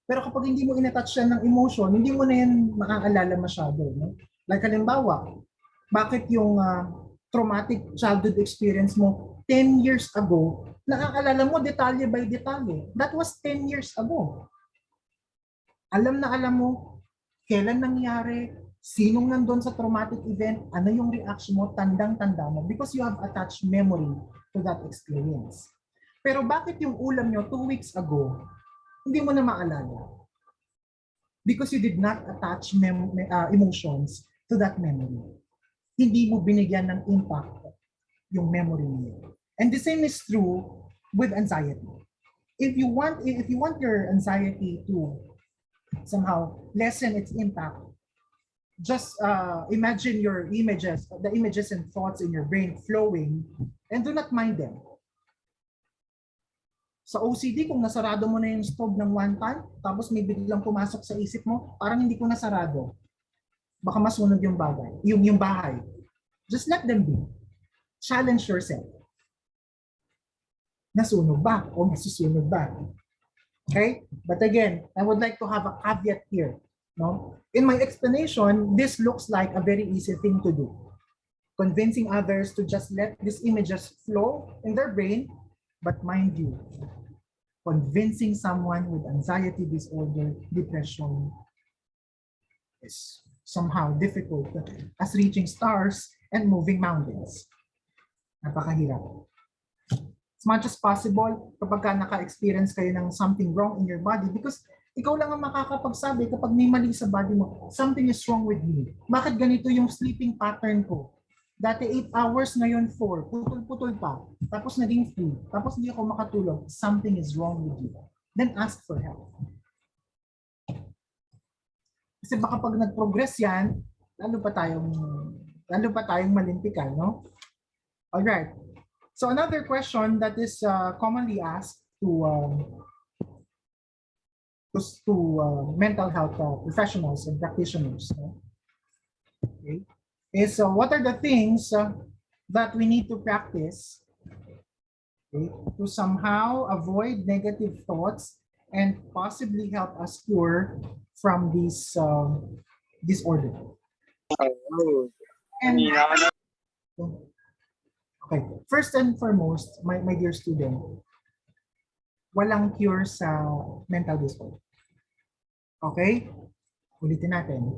Pero kapag hindi mo inattach yan ng emotion, hindi mo na yan maaalala masyado. No? Like halimbawa, bakit yung traumatic childhood experience mo 10 years ago, naaalala mo detalye by detalye. That was 10 years ago. Alam na alam mo kailan nangyari, sinong nandun sa traumatic event, ano yung reaction mo, tandang-tanda mo because you have attached memory to that experience. Pero bakit yung ulam nyo 2 weeks ago, hindi mo na maalala? Because you did not attach emotions to that memory. Hindi mo binigyan ng impact yung memory niyo. And the same is true with anxiety. If you want your anxiety to somehow lessen its impact, just imagine your images, the images and thoughts in your brain flowing, and do not mind them. Sa OCD, kung nasarado mo na yung stove ng one time, tapos may biglang pumasok sa isip mo, parang hindi ko nasarado. Baka masunog yung bagay, yung bahay. Just let them be. Challenge yourself. Nasunog ba? O masusunog ba? Okay? But again, I would like to have a caveat here. No? In my explanation, this looks like a very easy thing to do. Convincing others to just let these images flow in their brain. But mind you, convincing someone with anxiety disorder, depression is somehow difficult as reaching stars and moving mountains. Napakahirap. As much as possible, kapag ka naka-experience kayo ng something wrong in your body, because ikaw lang ang makakapagsabi kapag may mali sa body mo, something is wrong with me. Bakit ganito yung sleeping pattern ko? Dati 8 hours, ngayon 4. Putol-putol pa. Tapos naging 3. Tapos hindi ako makatulog. Something is wrong with you. Then ask for help. Kasi baka pag nag-progress yan, lalo pa tayong malintikan, no? Alright. So another question that is commonly asked to mental health professionals and practitioners, no? Okay, is what are the things that we need to practice, okay, to somehow avoid negative thoughts and possibly help us cure from this disorder. And okay, first and foremost, my dear student, walang cure sa mental disorder. Okay? Ulitin natin.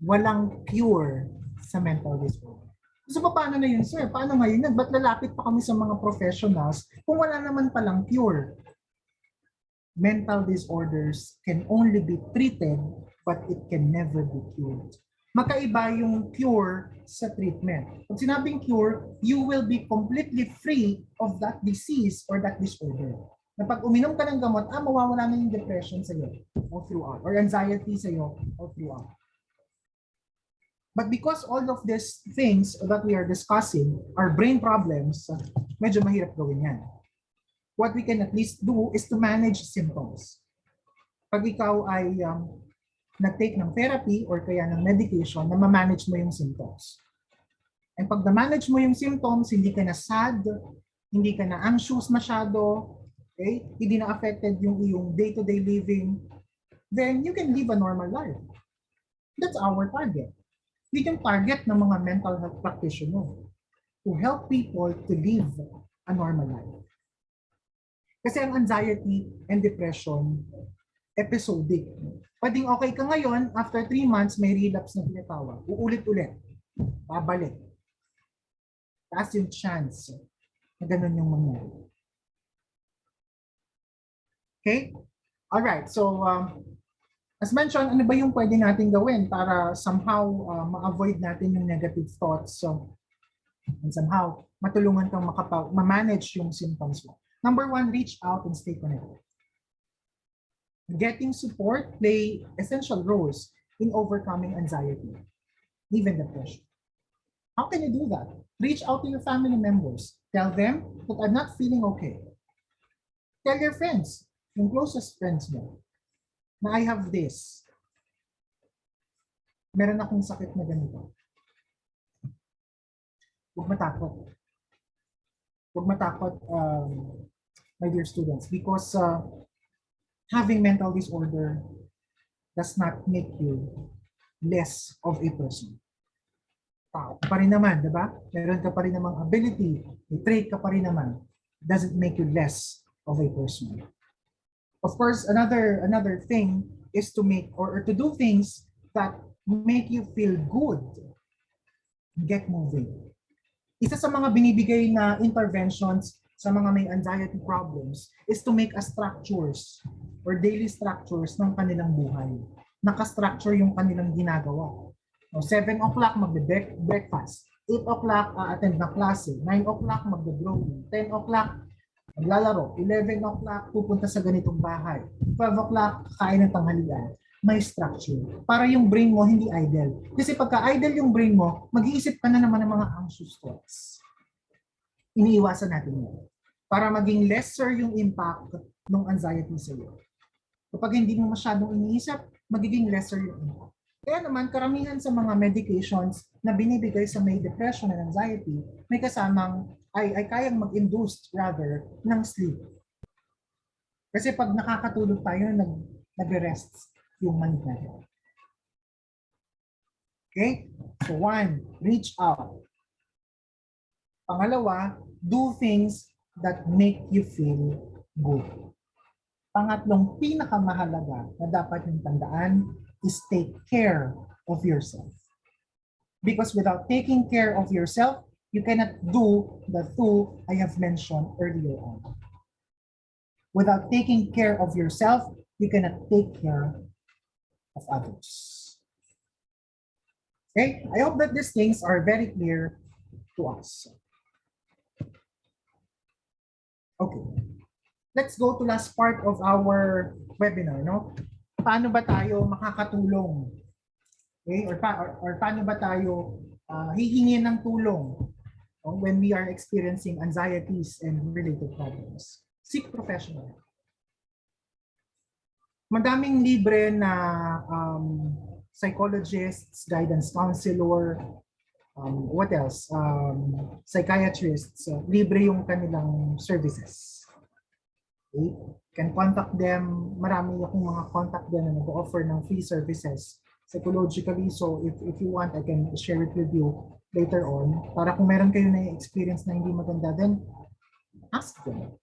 Walang cure sa mental disorder. So paano na yun, sir? Paano ngayon yan? Ba't lalapit pa kami sa mga professionals kung wala naman palang cure? Mental disorders can only be treated, but it can never be cured. Magkaiba yung cure sa treatment. Pag sinabing cure, you will be completely free of that disease or that disorder. Na pag uminom ka ng gamot, mawawala na yung depression sa iyo all throughout, or anxiety sa iyo all throughout. But because all of these things that we are discussing are brain problems, medyo mahirap gawin yan. What we can at least do is to manage symptoms. Pag ikaw ay nag-take ng therapy or kaya ng medication, na ma-manage mo yung symptoms. And pag na-manage mo yung symptoms, hindi ka na sad, hindi ka na anxious masyado, okay? Hindi na affected yung iyong day-to-day living, then you can live a normal life. That's our target. We can target ng mga mental health practitioners to help people to live a normal life. Kasi ang anxiety and depression, episodic. Pwedeng okay ka ngayon, after 3 months, may relapse na tinatawag. Uulit-ulit. Babalik. Taas yung chance na ganun yung mangyari. Okay? Alright, so as mentioned, ano ba yung pwede natin gawin para somehow ma-avoid natin yung negative thoughts and somehow matulungan kang ma-manage yung symptoms mo. Number 1, reach out and stay connected. Getting support play essential roles in overcoming anxiety, even depression. How can you do that? Reach out to your family members. Tell them that I'm not feeling okay. Tell your friends, yung closest friends mo, na I have this. Meron akong sakit na ganito. Huwag matakot. Huwag matakot, my dear students, because having mental disorder does not make you less of a person. Tao pa rin naman, di ba? Meron ka pa rin namang ability, may trait ka pa rin naman. It doesn't make you less of a person. Of course, another thing is to make or to do things that make you feel good. Get moving. Isa sa mga binibigay na interventions sa mga may anxiety problems is to make a structures or daily structures ng kanilang buhay. Naka-structure yung kanilang ginagawa. 7 o'clock magbe-breakfast, 8 o'clock attend na klase, 9 o'clock magbe-drawing, 10 o'clock maglalaro, 11 o'clock pupunta sa ganitong bahay, 12 o'clock kain ng tanghalian. May structure para yung brain mo hindi idle. Kasi pagka idle yung brain mo, mag-iisip ka na naman ng mga anxious thoughts. Iniiwasan natin yun para maging lesser yung impact ng anxiety sa iyo. Kapag hindi mo masyadong iniisip, magiging lesser yung impact. Kaya naman, karamihan sa mga medications na binibigay sa may depression and anxiety, may kasamang ay kayang mag-induce rather ng sleep. Kasi pag nakakatulog tayo, nag-rest yung mind natin. Okay? So 1, reach out. Pangalawa, do things that make you feel good. Pangatlong pinakamahalaga na dapat yung tandaan is take care of yourself. Because without taking care of yourself, you cannot do the 2 I have mentioned earlier on. Without taking care of yourself, you cannot take care of others. Okay? I hope that these things are very clear to us. Okay. Let's go to last part of our webinar, no? Paano ba tayo makakatulong? Okay? Or paano ba tayo hihingi ng tulong when we are experiencing anxieties and related problems? Seek professional. Madaming libre na psychologists, guidance counselor, what else? Psychiatrists, libre yung kanilang services. Okay? Can contact them. Marami akong mga contact them na nag-offer ng free services psychologically. So if you want, I can share it with you later on. Para kung meron kayo na experience na hindi maganda, then ask them.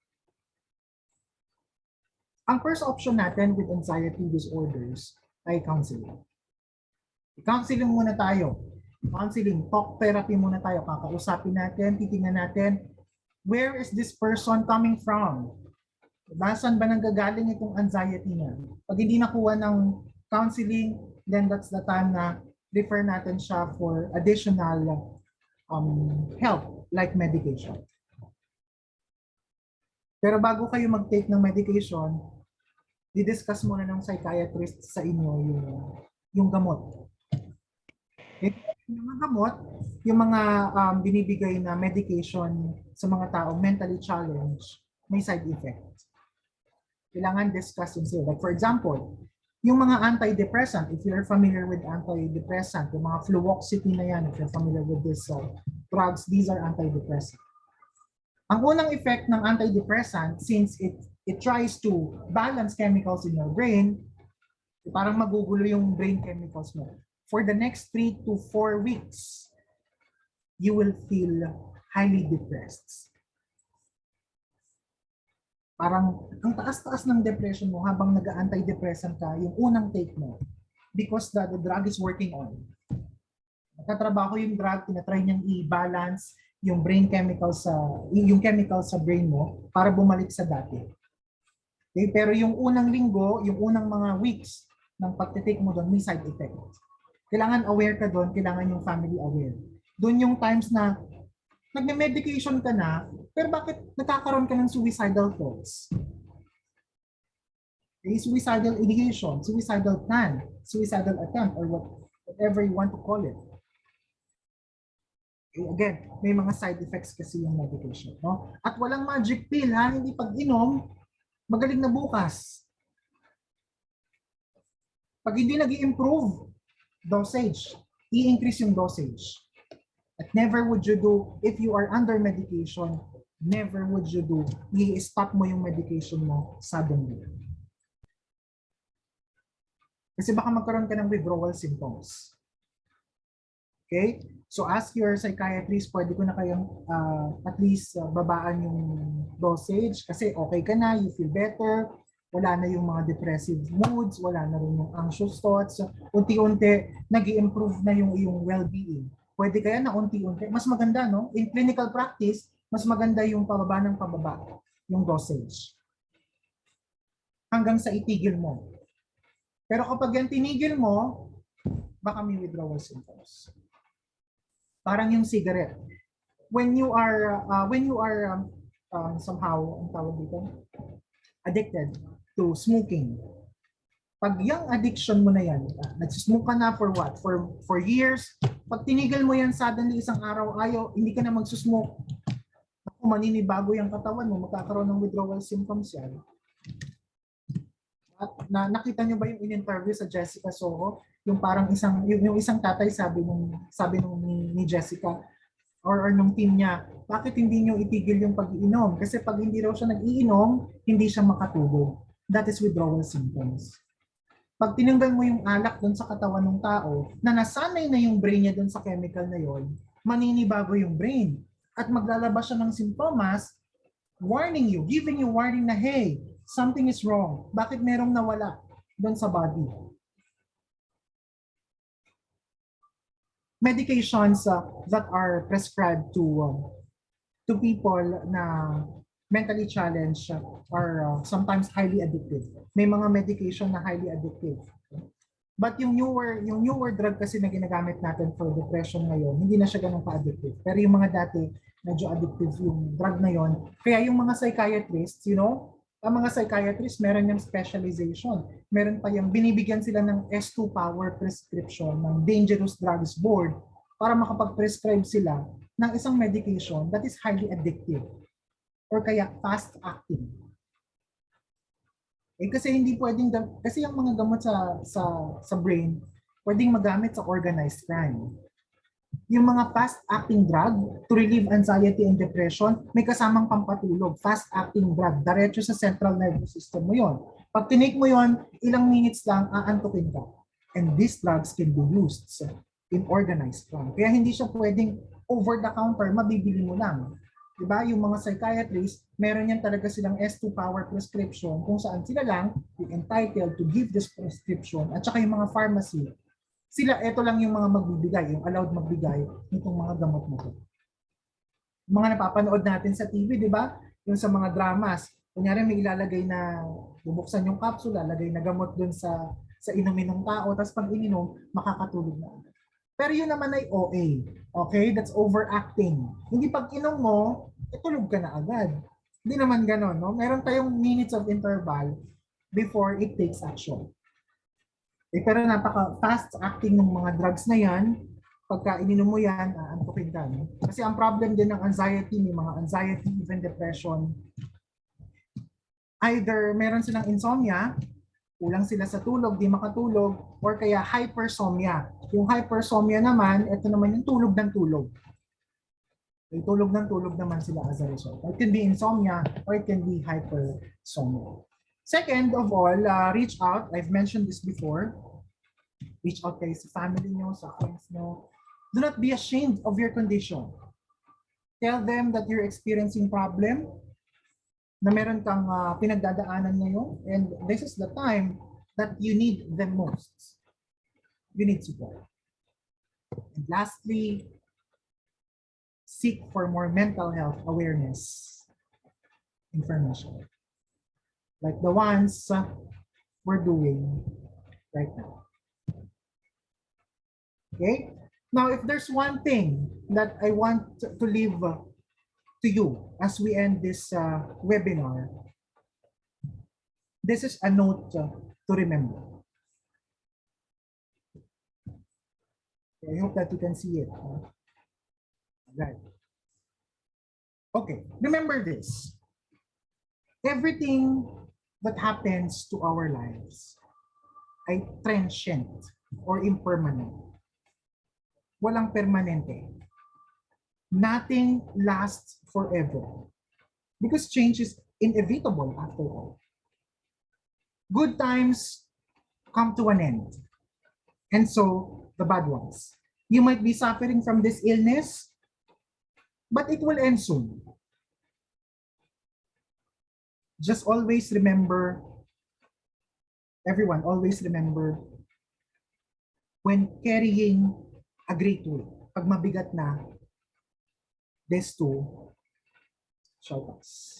Ang first option natin with anxiety disorders ay counseling. Counseling muna tayo. Counseling, talk therapy muna tayo. Kakausapin natin, titingnan natin, where is this person coming from? Saan ba nanggagaling itong anxiety niya? Pag hindi nakuha ng counseling, then that's the time na refer natin siya for additional help like medication. Pero bago kayo mag-take ng medication, di-discuss muna ng psychiatrist sa inyo yung gamot. Yung mga gamot, yung mga binibigay na medication sa mga tao mentally challenged, may side effects. Kailangan discuss yun sila. Like for example, yung mga antidepressant, if you're familiar with antidepressant, yung mga fluoxetine na yan, if you're familiar with these drugs, these are antidepressant. Ang unang effect ng antidepressant, since it tries to balance chemicals in your brain, parang magugulo yung brain chemicals mo. For the next 3 to 4 weeks, you will feel highly depressed. Parang ang taas-taas ng depression mo habang nag-antidepressant ka, yung unang take mo, because the drug is working on. Nagtatrabaho yung drug, tinatry niyang i-balance yung brain chemicals yung chemicals sa brain mo para bumalik sa dati. Okay? Pero yung unang linggo, yung unang mga weeks ng pagtitake mo doon, may side effect. Kailangan aware ka doon, kailangan yung family aware. Doon yung times na nagme-medication ka na, pero bakit nagkakaroon ka ng suicidal thoughts? Okay, suicidal ideation, suicidal plan, suicidal attempt, or whatever you want to call it. Again, may mga side effects kasi yung medication, no? At walang magic pill, ha? Hindi pag inom, magaling na bukas. Pag hindi nag-i-improve, dosage, i-increase yung dosage. At never would you do, if you are under medication, never would you do, i-stop mo yung medication mo suddenly. Kasi baka magkaroon ka ng withdrawal symptoms. Okay? So ask your psychiatrist, pwede ko na kayong at least babaan yung dosage kasi okay ka na, you feel better, wala na yung mga depressive moods, wala na rin yung anxious thoughts, unti-unti nag-i-improve na yung iyong well-being. Pwede kaya na unti-unti, mas maganda, no? In clinical practice, mas maganda yung pababa ng pababa, yung dosage. Hanggang sa itigil mo. Pero kapag yan tinigil mo, baka may withdrawal symptoms. Parang yung cigarette. When you are somehow, ang tawag dito, addicted to smoking. Pag yung addiction mo na yan, nagsismoke ka na for what? For years. Pag tinigil mo yan suddenly isang araw, hindi ka na magsusmoke. Kung maninibago yung katawan mo, magkakaroon ng withdrawal symptoms yan. At nakita nyo ba yung in-interview sa Jessica Soho? Yung parang yung isang tatay sabi nung ni Jessica or nung team niya, bakit hindi nyo itigil yung pag-iinom? Kasi pag hindi raw siya nag-iinom, hindi siya makatulog. That is withdrawal symptoms. Pag tinanggal mo yung alak doon sa katawan ng tao, na nasanay na yung brain niya doon sa chemical na yon, maninibago yung brain. At maglalabas siya ng simptomas, warning you, giving you warning na, hey, something is wrong. Bakit merong nawala doon sa body? Medications that are prescribed to people na mentally challenged are sometimes highly addictive. May mga medication na highly addictive. But yung newer drug kasi na ginagamit natin for depression ngayon, hindi na siya ganun ka-addictive. Pero yung mga dati, medyo addictive yung drug na yon. Kaya yung mga psychiatrists, ang mga psychiatrists, meron yung specialization. Meron pa yung binibigyan sila ng S2 power prescription ng Dangerous Drugs Board para makapag-prescribe sila ng isang medication that is highly addictive or kaya fast-acting. Kasi hindi pwedeng, kasi yung mga gamot sa brain, pwedeng magamit sa organized crime. Yung mga fast-acting drug to relieve anxiety and depression, may kasamang pampatulog. Fast-acting drug, diretso sa central nervous system mo yon. Pag tinake mo yon, ilang minutes lang, aantukin ka. And these drugs can be used in organized crime. Kaya hindi siya pwedeng over-the-counter, mabibili mo lang. Diba? Yung mga psychiatrists, meron yan talaga silang S2 power prescription kung saan sila lang entitled to give this prescription at saka yung mga pharmacy, sila, ito lang yung mga magbibigay, yung allowed magbigay nitong mga gamot na ito. Mga napapanood natin sa TV, di ba? Yung sa mga dramas, kunyari may ilalagay na bubuksan yung kapsula, lagay na gamot dun sa inumin ng tao, tapos pag ininom, makakatulog na. Pero yun naman ay OA. Okay? That's overacting. Hindi pag inom mo, tulog ka na agad. Hindi naman ganon, no? Meron tayong minutes of interval before it takes action. Pero napaka-fast acting ng mga drugs na yan, pagka ininom mo yan, aantukin ka. No? Kasi ang problem din ng anxiety, may mga anxiety, even depression, either meron silang insomnia, kulang sila sa tulog, di makatulog, or kaya hypersomnia. Yung hypersomnia naman, ito naman yung tulog ng tulog. Yung tulog ng tulog naman sila as a result. It can be insomnia or it can be hypersomnia. Second of all, reach out. I've mentioned this before. Reach out kayo sa family nyo, sa friends nyo. Do not be ashamed of your condition. Tell them that you're experiencing problem, na meron kang pinagdadaanan ngayon, and this is the time that you need them most. You need support. And lastly, seek for more mental health awareness information. Like the ones we're doing right now. Okay? Now, if there's one thing that I want to leave to you as we end this webinar, this is a note to remember. I hope that you can see it. Right. Okay, remember this. Everything that happens to our lives ay transient or impermanent. Walang permanente. Nothing lasts forever. Because change is inevitable after all. Good times come to an end. And so, the bad ones. You might be suffering from this illness, but it will end soon. Just always remember, everyone, always remember, when carrying a great weight, pag mabigat na, this too shall pass.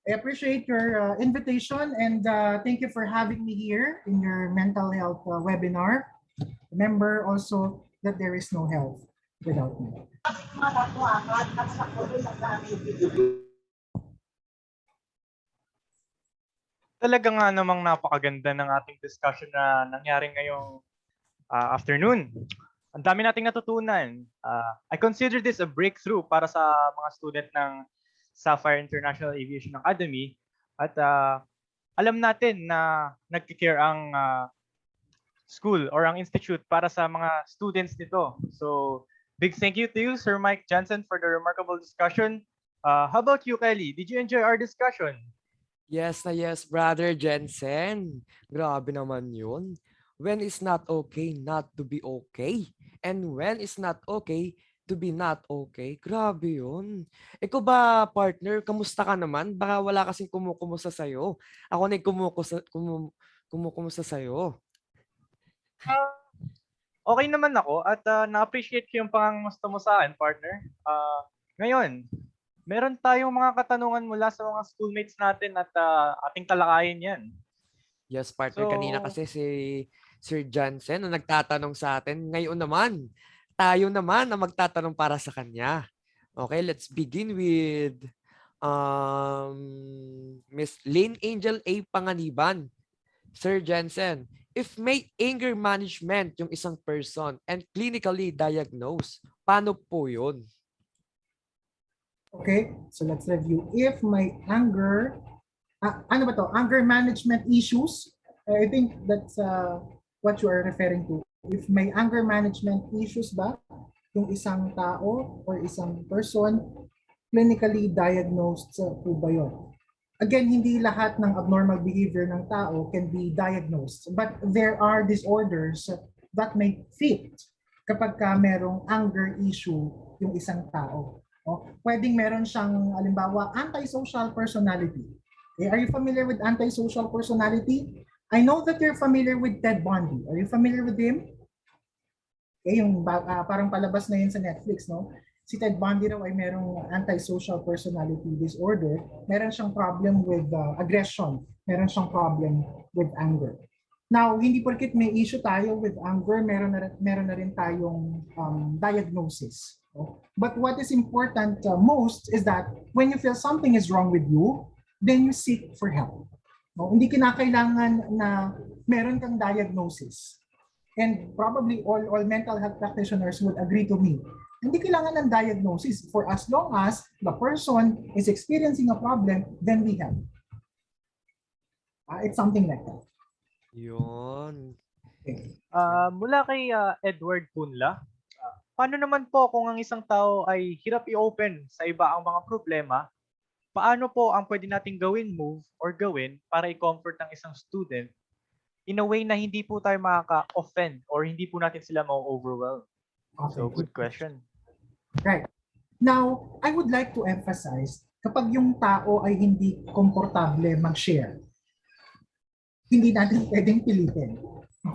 I appreciate your invitation and thank you for having me here in your mental health webinar. Remember also that there is no health without me. Talaga nga namang napakaganda ng ating discussion na nangyari ngayong afternoon. Ang dami nating natutunan. I consider this a breakthrough para sa mga student ng Sapphire International Aviation Academy at alam natin na nagki-care ang school or ang institute para sa mga students nito. So, big thank you to you, Sir Mike Jansen, for the remarkable discussion. How about you, Kelly? Did you enjoy our discussion? Yes na yes, brother Jensen. Grabe naman yun. When it's not okay, not to be okay. And when it's not okay, to be not okay. Grabe yun. Ikaw ba, partner, kamusta ka naman? Baka wala kasing kumukumusta sa'yo. Ako na yung kumukumusta sa'yo. Okay naman ako at na-appreciate ko yung pangangamusta mo sa akin, partner. Ngayon, meron tayong mga katanungan mula sa mga schoolmates natin at ating talakayin yan. Yes, partner. Kanina kasi si Sir Jansen na nagtatanong sa atin. Ngayon naman, tayo naman na magtatanong para sa kanya. Okay, let's begin with Miss Lynn Angel A. Panganiban. Sir Jansen, if may anger management yung isang person and clinically diagnosed, paano po yun? Okay, so let's review. If my anger, ano ba to? Anger management issues. I think that's what you are referring to. If may anger management issues ba, yung isang tao or isang person, clinically diagnosed po ba yun? Again, hindi lahat ng abnormal behavior ng tao can be diagnosed. But there are disorders that may fit kapag ka merong anger issue yung isang tao. Pwedeng meron siyang, halimbawa, antisocial personality. Okay, are you familiar with antisocial personality? I know that you're familiar with Ted Bundy. Are you familiar with him? Okay, yung parang palabas na yun sa Netflix, no? Si Ted Bundy raw ay merong antisocial personality disorder. Meron siyang problem with aggression. Meron siyang problem with anger. Now, hindi porket may issue tayo with anger, meron na rin tayong diagnosis. But what is important most is that when you feel something is wrong with you, then you seek for help. Hindi kinakailangan na meron kang diagnosis. And probably all mental health practitioners would agree to me. Hindi kailangan ng diagnosis. For as long as the person is experiencing a problem, then we help. It's something like that. Yun. Okay. Mula kay Edward Punla, paano naman po kung ang isang tao ay hirap i-open sa iba ang mga problema? Paano po ang pwede nating move or gawin para i-comfort ng isang student in a way na hindi po tayo makaka-offend or hindi po natin sila ma-overwhelm? Okay. So, good question. Right. Now, I would like to emphasize, kapag yung tao ay hindi komportable mag-share, hindi natin pwedeng pilitin.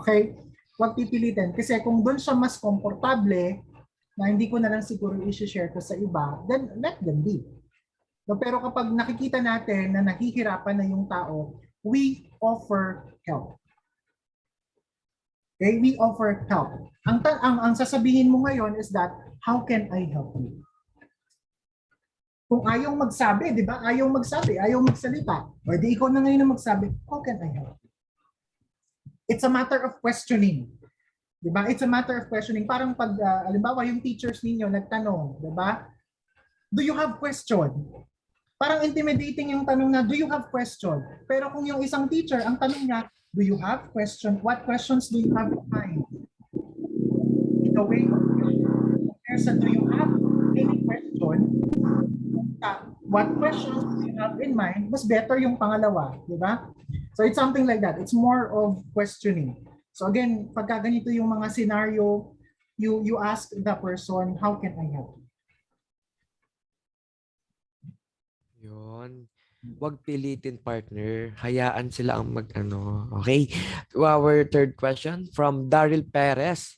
Okay? Huwag pipilitin. Kasi kung doon siya mas komportable, na hindi ko na lang siguro i-share ko sa iba, then let them be. No, pero kapag nakikita natin na nahihirapan na yung tao, we offer help. Okay? We offer help. Ang sasabihin mo ngayon is that, how can I help you? Kung ayaw magsabi, di ba? Ayaw magsabi, ayaw magsalita. O di ikaw na ngayon na magsabi, how can I help you? It's a matter of questioning. Diba? It's a matter of questioning. Parang pag, halimbawa, yung teachers ninyo nagtanong, diba? Do you have question? Parang intimidating yung tanong na, do you have question? Pero kung yung isang teacher, ang tanong niya, do you have question? What questions do you have in mind? In the way of compared sa do you have any question, what questions do you have in mind, mas better yung pangalawa, di ba? So it's something like that. It's more of questioning. So again, pagka ganito yung mga scenario, you ask the person, how can I help? Yun. Huwag pilitin, partner. Hayaan sila ang mag-ano. Okay? To our third question from Daryl Perez.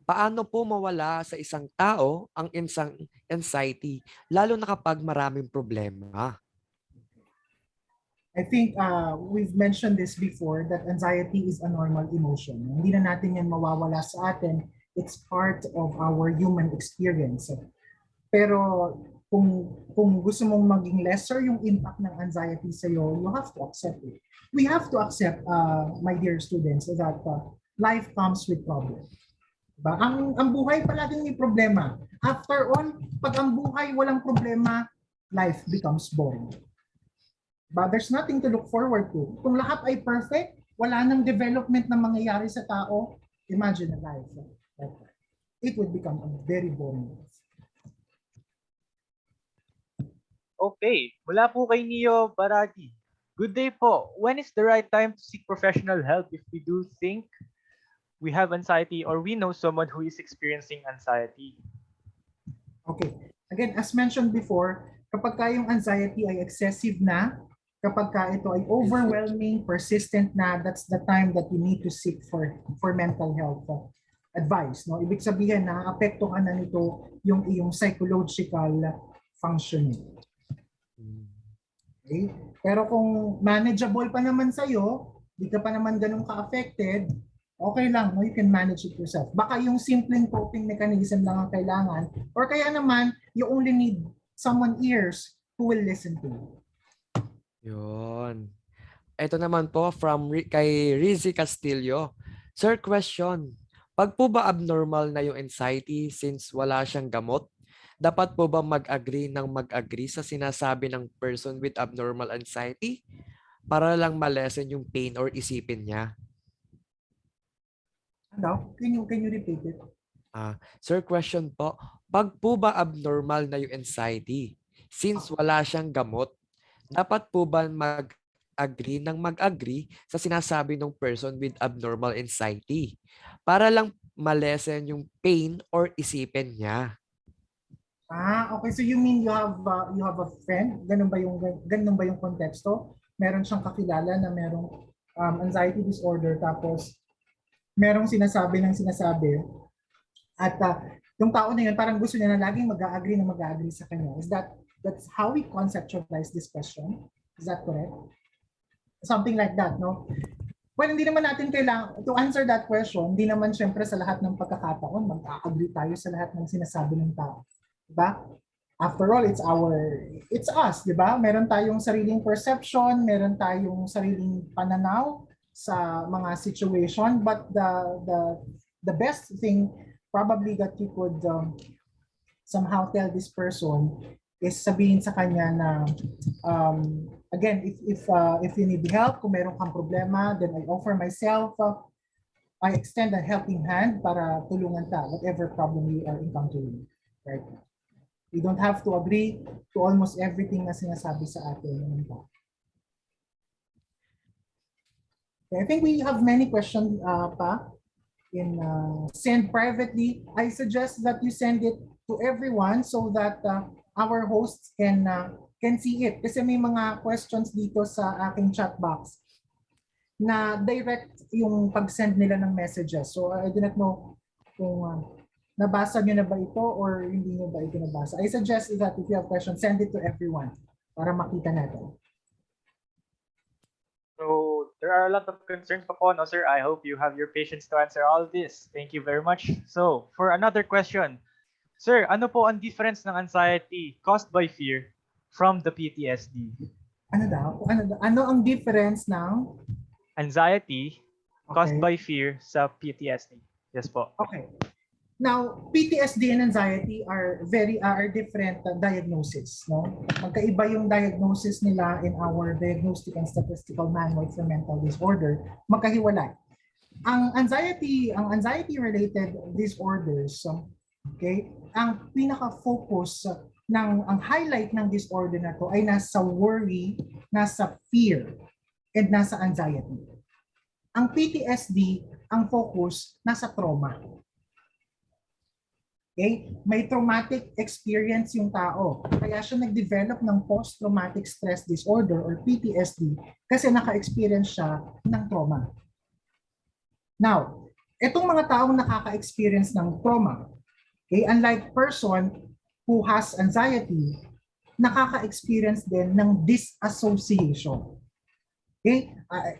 Paano po mawala sa isang tao ang anxiety, lalo na kapag maraming problema? I think we've mentioned this before that anxiety is a normal emotion. Hindi na natin yan mawawala sa atin. It's part of our human experience. Pero kung gusto mong maging lesser yung impact ng anxiety sa iyo, you have to accept it. We have to accept, my dear students, that life comes with problems. Diba? Ang buhay palaging may problema. After all, pag ang buhay walang problema, life becomes boring. But there's nothing to look forward to. Kung lahat ay perfect, wala nang development na mangyayari sa tao, imagine a life. It would become a very boring life. Okay, mula po kay Neo Baragi. Good day po. When is the right time to seek professional help if we do think we have anxiety or we know someone who is experiencing anxiety? Okay. Again, as mentioned before, kapag ka yung anxiety ay excessive na, kapag ka ito ay overwhelming, persistent na, that's the time that you need to seek for mental health advice. No? Ibig sabihin na apektuhan na nito yung iyong psychological functioning. Okay? Pero kung manageable pa naman sa'yo, di ka pa naman ganun ka-affected, okay lang, no? You can manage it yourself. Baka yung simpleng coping mechanism lang ang kailangan, or kaya naman, you only need someone ears who will listen to you. Yun. Ito naman po from kay Rizzy Castillo. Sir, question. Pag po ba abnormal na yung anxiety since wala siyang gamot? Dapat po ba mag-agree sa sinasabi ng person with abnormal anxiety para lang malesen yung pain or isipin niya? Ano? Can you repeat it? Sir, question po. Pag po ba abnormal na yung anxiety since wala siyang gamot, dapat po ba mag-agree sa sinasabi ng person with abnormal anxiety para lang malesen yung pain or isipin niya? Okay. So you mean you have a friend? Ganun ba yung konteksto? Meron siyang kakilala na merong anxiety disorder, tapos merong sinasabi at yung tao na yun parang gusto niya na laging mag-agree sa kanya. That's how we conceptualize this question? Is that correct? Something like that, no? Well, hindi naman natin kailangan, to answer that question, hindi naman syempre sa lahat ng pagkakataon, mag-agree tayo sa lahat ng sinasabi ng tao. Diba? After all, it's us, diba? Meron tayong sariling perception, meron tayong sariling pananaw sa mga situation, but the best thing probably that you could somehow tell this person is sabihin sa kanya na again, if you need help, kung meron kang problema, then I offer myself, I extend a helping hand para tulungan ka whatever problem you are encountering. Right? You don't have to agree to almost everything na sinasabi sa atin. Okay, I think we have many questions pa in send privately. I suggest that you send it to everyone so that our hosts can see it. Kasi may mga questions dito sa aking chat box na direct yung pag-send nila ng messages. So I do not know kung nabasa nyo na ba ito or hindi nyo ba ito nabasa. I suggest that if you have questions, send it to everyone para makita natin. So there are a lot of concerns pa po, no, sir? I hope you have your patience to answer all this. Thank you very much. So for another question, sir, ano po ang difference ng anxiety caused by fear from the PTSD? Ano daw? Ano ang difference ng Anxiety caused by fear sa PTSD. Yes po. Okay. Now, PTSD and anxiety are different diagnoses, no? Magkaiba yung diagnosis nila in our Diagnostic and Statistical Manual for Mental Disorder, magkahiwalay. Ang anxiety related disorders, okay? Ang pinaka-focus ang highlight ng disorder na to ay nasa worry, nasa fear, and nasa anxiety. Ang PTSD, ang focus nasa trauma. Okay? May traumatic experience yung tao. Kaya siya nag-develop ng post-traumatic stress disorder or PTSD kasi naka-experience siya ng trauma. Now, itong mga taong nakaka-experience ng trauma, okay, unlike person who has anxiety, nakaka-experience din ng disassociation. Okay?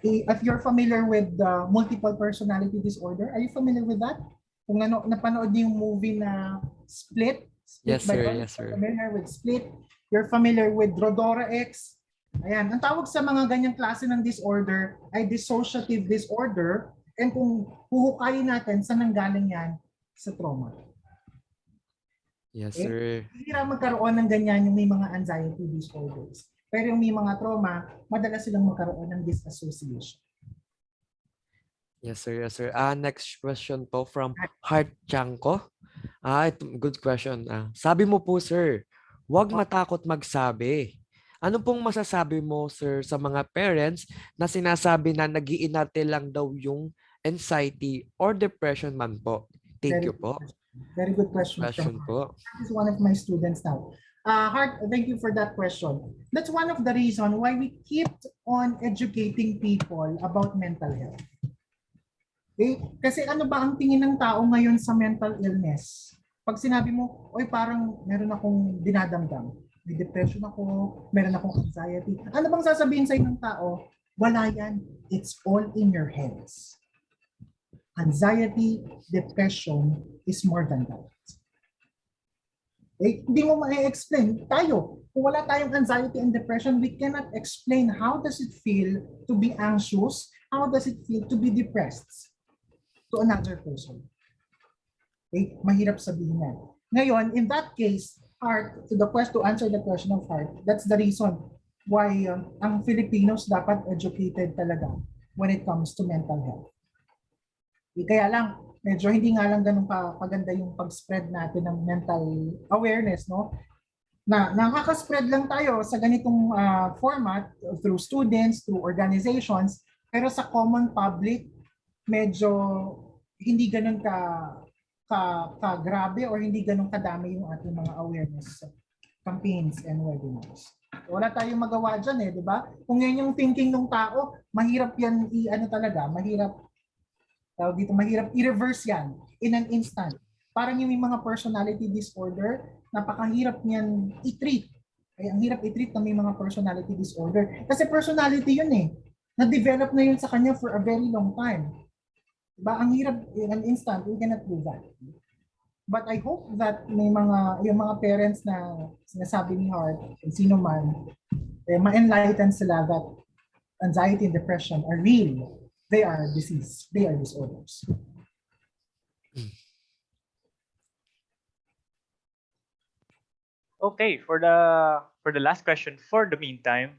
If you're familiar with multiple personality disorder, are you familiar with that? Kung napanood niyo yung movie na Split Yes, by sir. Ron, Yes, sir. familiar with Split, you're familiar with Rodora X. Ayan, ang tawag sa mga ganyang klase ng disorder ay dissociative disorder, and kung huhukayin natin saan nanggaling yan, sa trauma. Yes, Okay? sir. Hihira magkaroon ng ganyan yung may mga anxiety disorders. Pero yung may mga trauma, madalas silang magkaroon ng disassociation. Yes, sir. Yes, sir. Next question po from Heart Chanko. Good question. Sabi mo po, sir, huwag matakot magsabi. Ano pong masasabi mo, sir, sa mga parents na sinasabi na nag-iinarte lang daw yung anxiety or depression man po? Thank you po. Very good question. Question po. That is one of my students now. Hart, thank you for that question. That's one of the reasons why we keep on educating people about mental health. Okay? Kasi ano ba ang tingin ng tao ngayon sa mental illness? Pag sinabi mo, oy parang meron akong dinadamdam, may depression ako, meron akong anxiety. Ano bang sasabihin sa'yo ng tao? Wala yan. It's all in your heads. Anxiety, depression is more than that. Eh, hindi mo ma-explain. Tayo, kung wala tayong anxiety and depression, we cannot explain how does it feel to be anxious, how does it feel to be depressed to another person. Okay? Mahirap sabihin yan. Ngayon, in that case, Heart, to answer the question of Heart, that's the reason why ang Filipinos dapat educated talaga when it comes to mental health. Kaya lang, medyo hindi nga lang ganun kaganda yung pag-spread natin ng mental awareness, no? Na nakaka-spread lang tayo sa ganitong format through students, through organizations, pero sa common public, medyo hindi ganun ka grabe or hindi ganun kadami yung ating mga awareness campaigns and webinars. Wala tayong magawa dyan di ba? Kung yan yung thinking ng tao, mahirap yan mahirap i-reverse yan in an instant. Parang yung mga personality disorder, napakahirap niyan i-treat. Ay, ang hirap i-treat na may mga personality disorder. Kasi personality yun na-develop na yun sa kanya for a very long time. Diba? Ang hirap in an instant, we cannot do that. But I hope that yung mga parents na sinasabi ni Heart, sino man, ma-enlighten sila that anxiety and depression are real. They are disease. They are disorders. Okay, for the last question, for the meantime,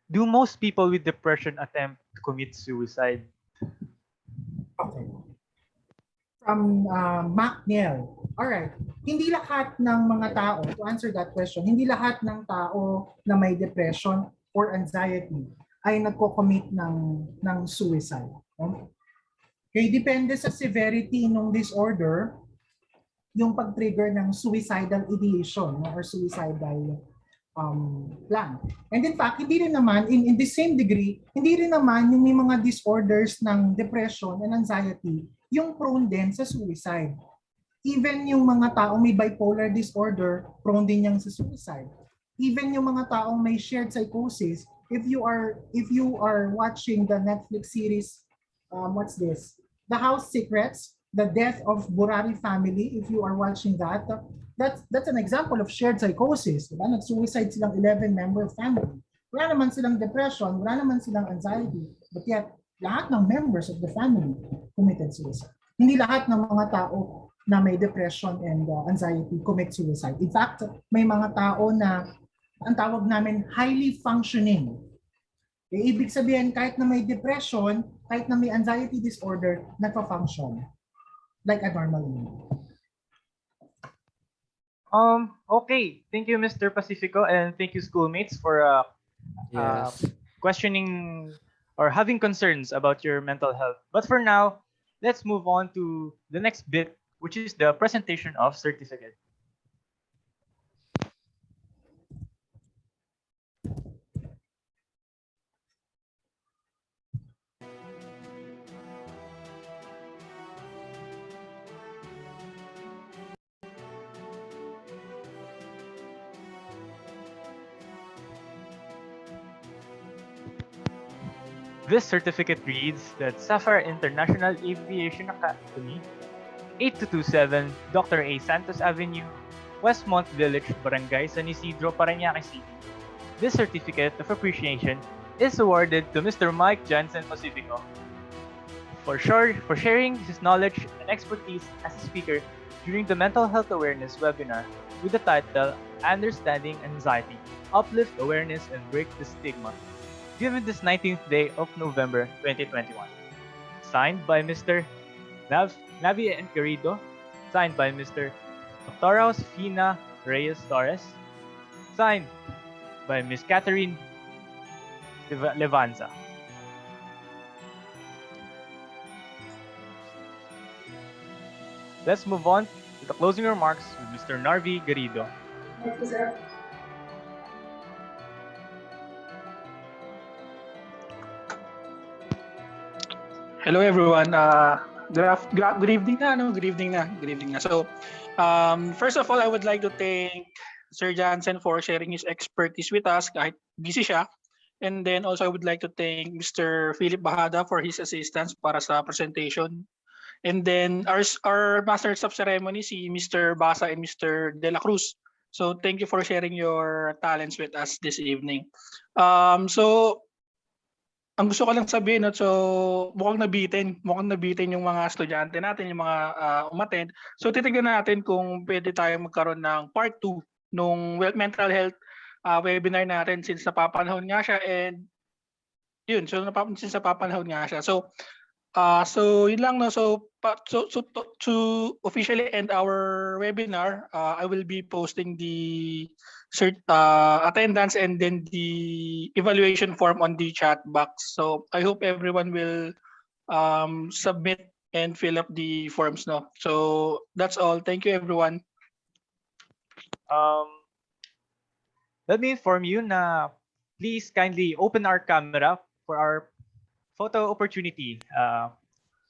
do most people with depression attempt to commit suicide? Okay. From MacNeil. All right. Hindi lahat ng mga tao, to answer that question, hindi lahat ng tao na may depression or anxiety ay nagko-commit ng suicide. Okay, depende sa severity ng disorder yung pag-trigger ng suicidal ideation or suicidal plan. And in fact, hindi rin naman, in the same degree, hindi rin naman yung may mga disorders ng depression and anxiety yung prone din sa suicide. Even yung mga taong may bipolar disorder, prone din yang sa suicide. Even yung mga taong may shared psychosis, if you are watching the Netflix series, what's this? The House Secrets, The Death of Burari Family, if you are watching that, that's an example of shared psychosis. Diba? Nag-suicide silang 11-member family. Wala naman silang depression, wala naman silang anxiety, but yet lahat ng members of the family committed suicide. Hindi lahat ng mga tao na may depression and anxiety commit suicide. In fact, may mga tao na ang tawag namin highly functioning. Ibig sabihin, kahit na may depression, kahit na may anxiety disorder, nagpa-function like a normal human. Okay. Thank you, Mr. Pacifico, and thank you, schoolmates, for Yes. questioning or having concerns about your mental health. But for now, let's move on to the next bit, which is the presentation of certificate. This certificate reads that Sapphire International Aviation Academy, 8227 Dr. A. Santos Avenue, Westmont Village, Barangay San Isidro, Parañaque City. This certificate of appreciation is awarded to Mr. Mike Jansen Pacifico for sharing his knowledge and expertise as a speaker during the Mental Health Awareness webinar with the title Understanding Anxiety, Uplift Awareness and Break the Stigma, given this 19th day of November 2021. Signed by Mr. Navi and Garrido, signed by Mr. Dr. Fina Reyes Torres, signed by Ms. Catherine Levanza. Let's move on to the closing remarks with Mr. Narvi Garrido. Hello everyone. Good evening na, no? Good evening na. Good evening na. So, first of all, I would like to thank Sir Jansen for sharing his expertise with us kahit busy siya. And then also I would like to thank Mr. Philip Bahada for his assistance para sa presentation. And then our masters of ceremony, si Mr. Basa and Mr. De La Cruz. So thank you for sharing your talents with us this evening. So ang gusto ko lang sabihin, no, so mukhang nabitin yung mga estudyante natin, yung mga umattend. So titignan natin kung pwede tayong magkaroon ng part 2 nung mental health webinar natin since napapanahon nga siya, and yun, so since napapanahon nga siya. So yun lang, no. To officially end our webinar, I will be posting the attendance and then the evaluation form on the chat box. So I hope everyone will submit and fill up the forms, no. So that's all. Thank you, everyone. Let me inform you na please kindly open our camera for our photo opportunity.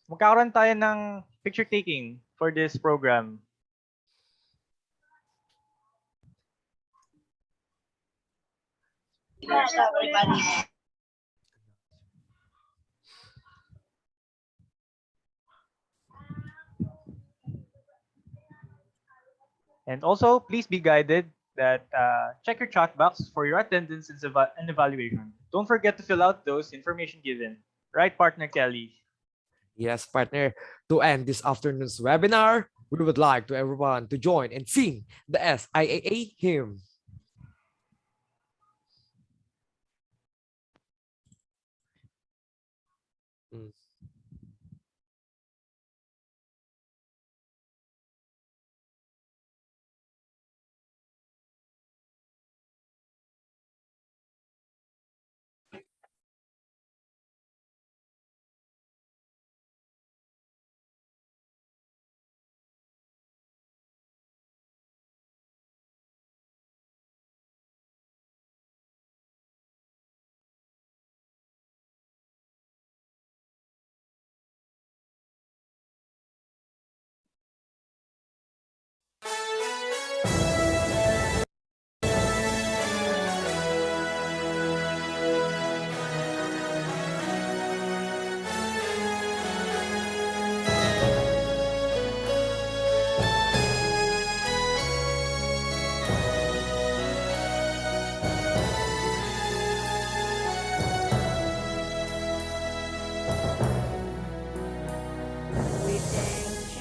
Magkakaroon tayo ng picture taking for this program. And also, please be guided that check your chat box for your attendance and evaluation. Don't forget to fill out those information given. Right, partner Kelly? Yes, partner. To end this afternoon's webinar, we would like to everyone to join and sing the SIAA hymn.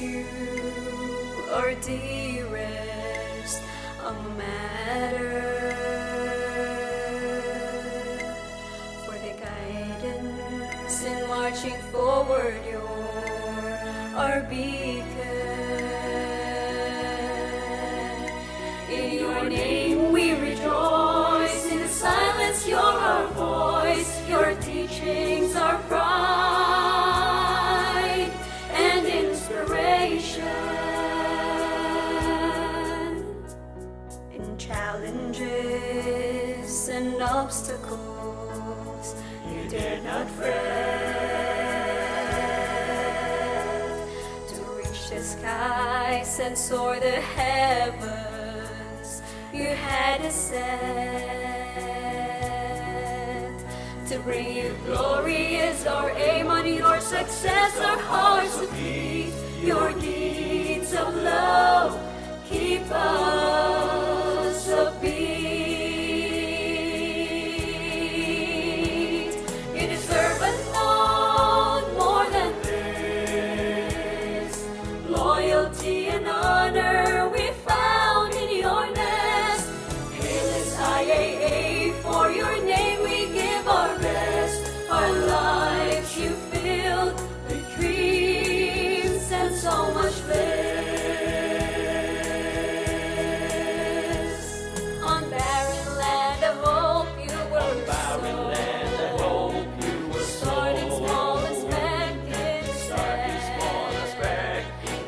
you are dearest ang matter. For the guidance in marching forward, you're our beacon. In your name we rejoice, in the silence you're our voice, your teachings are pride and inspiration. In challenges and obstacles, you dare not fret. To reach the skies and soar the heavens, you had a set. To bring you glory is our aim, on your success our hearts to beat. Your deeds of love keep us upbeat. You deserve a note more than this. Loyalty and honor we found in your nest. Hail is IAA, for your name we give our best. Our lives you filled with dreams and so much bliss. On barren land of hope you were sown. Starting small and spectacular.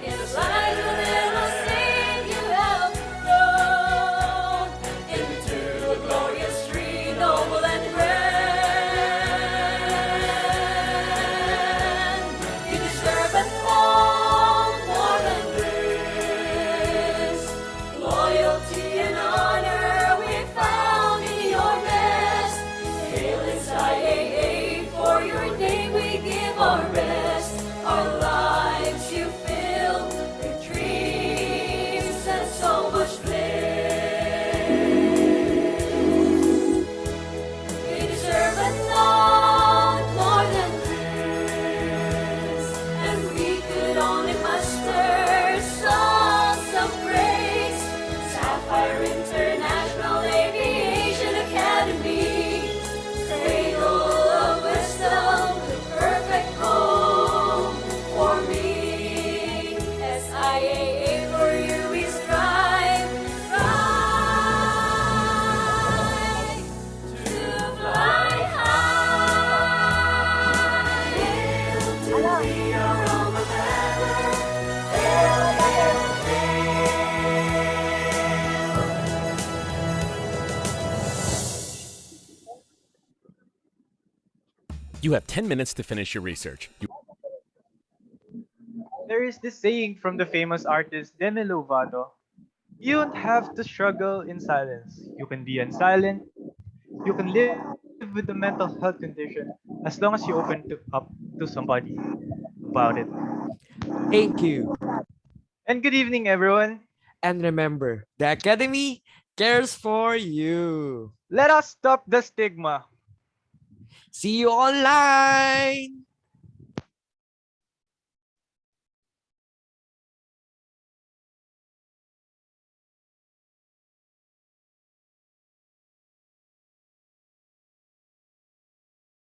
In the light of little seed you have grown into a glorious tree, noble and grand. You deserve a throne more than this. Loyalty and honor we found in your nest. Hail is IAA, for your name we give our best. Our lives you fill with dreams and so much bliss. You deserve a note more than this, and we could only muster songs of praise. Sapphire International Aviation Academy, cradle of wisdom, the perfect home for me. SIAA, for you we strive, strive to fly high. Hail to be our alma mater. Hail, hail, hail. You have 10 minutes to finish your research. There is this saying from the famous artist Demi Lovato: you don't have to struggle in silence. You can be unsilent. You can live with a mental health condition as long as you up to somebody about it. Thank you. And good evening, everyone. And remember, the Academy cares for you. Let us stop the stigma. See you online.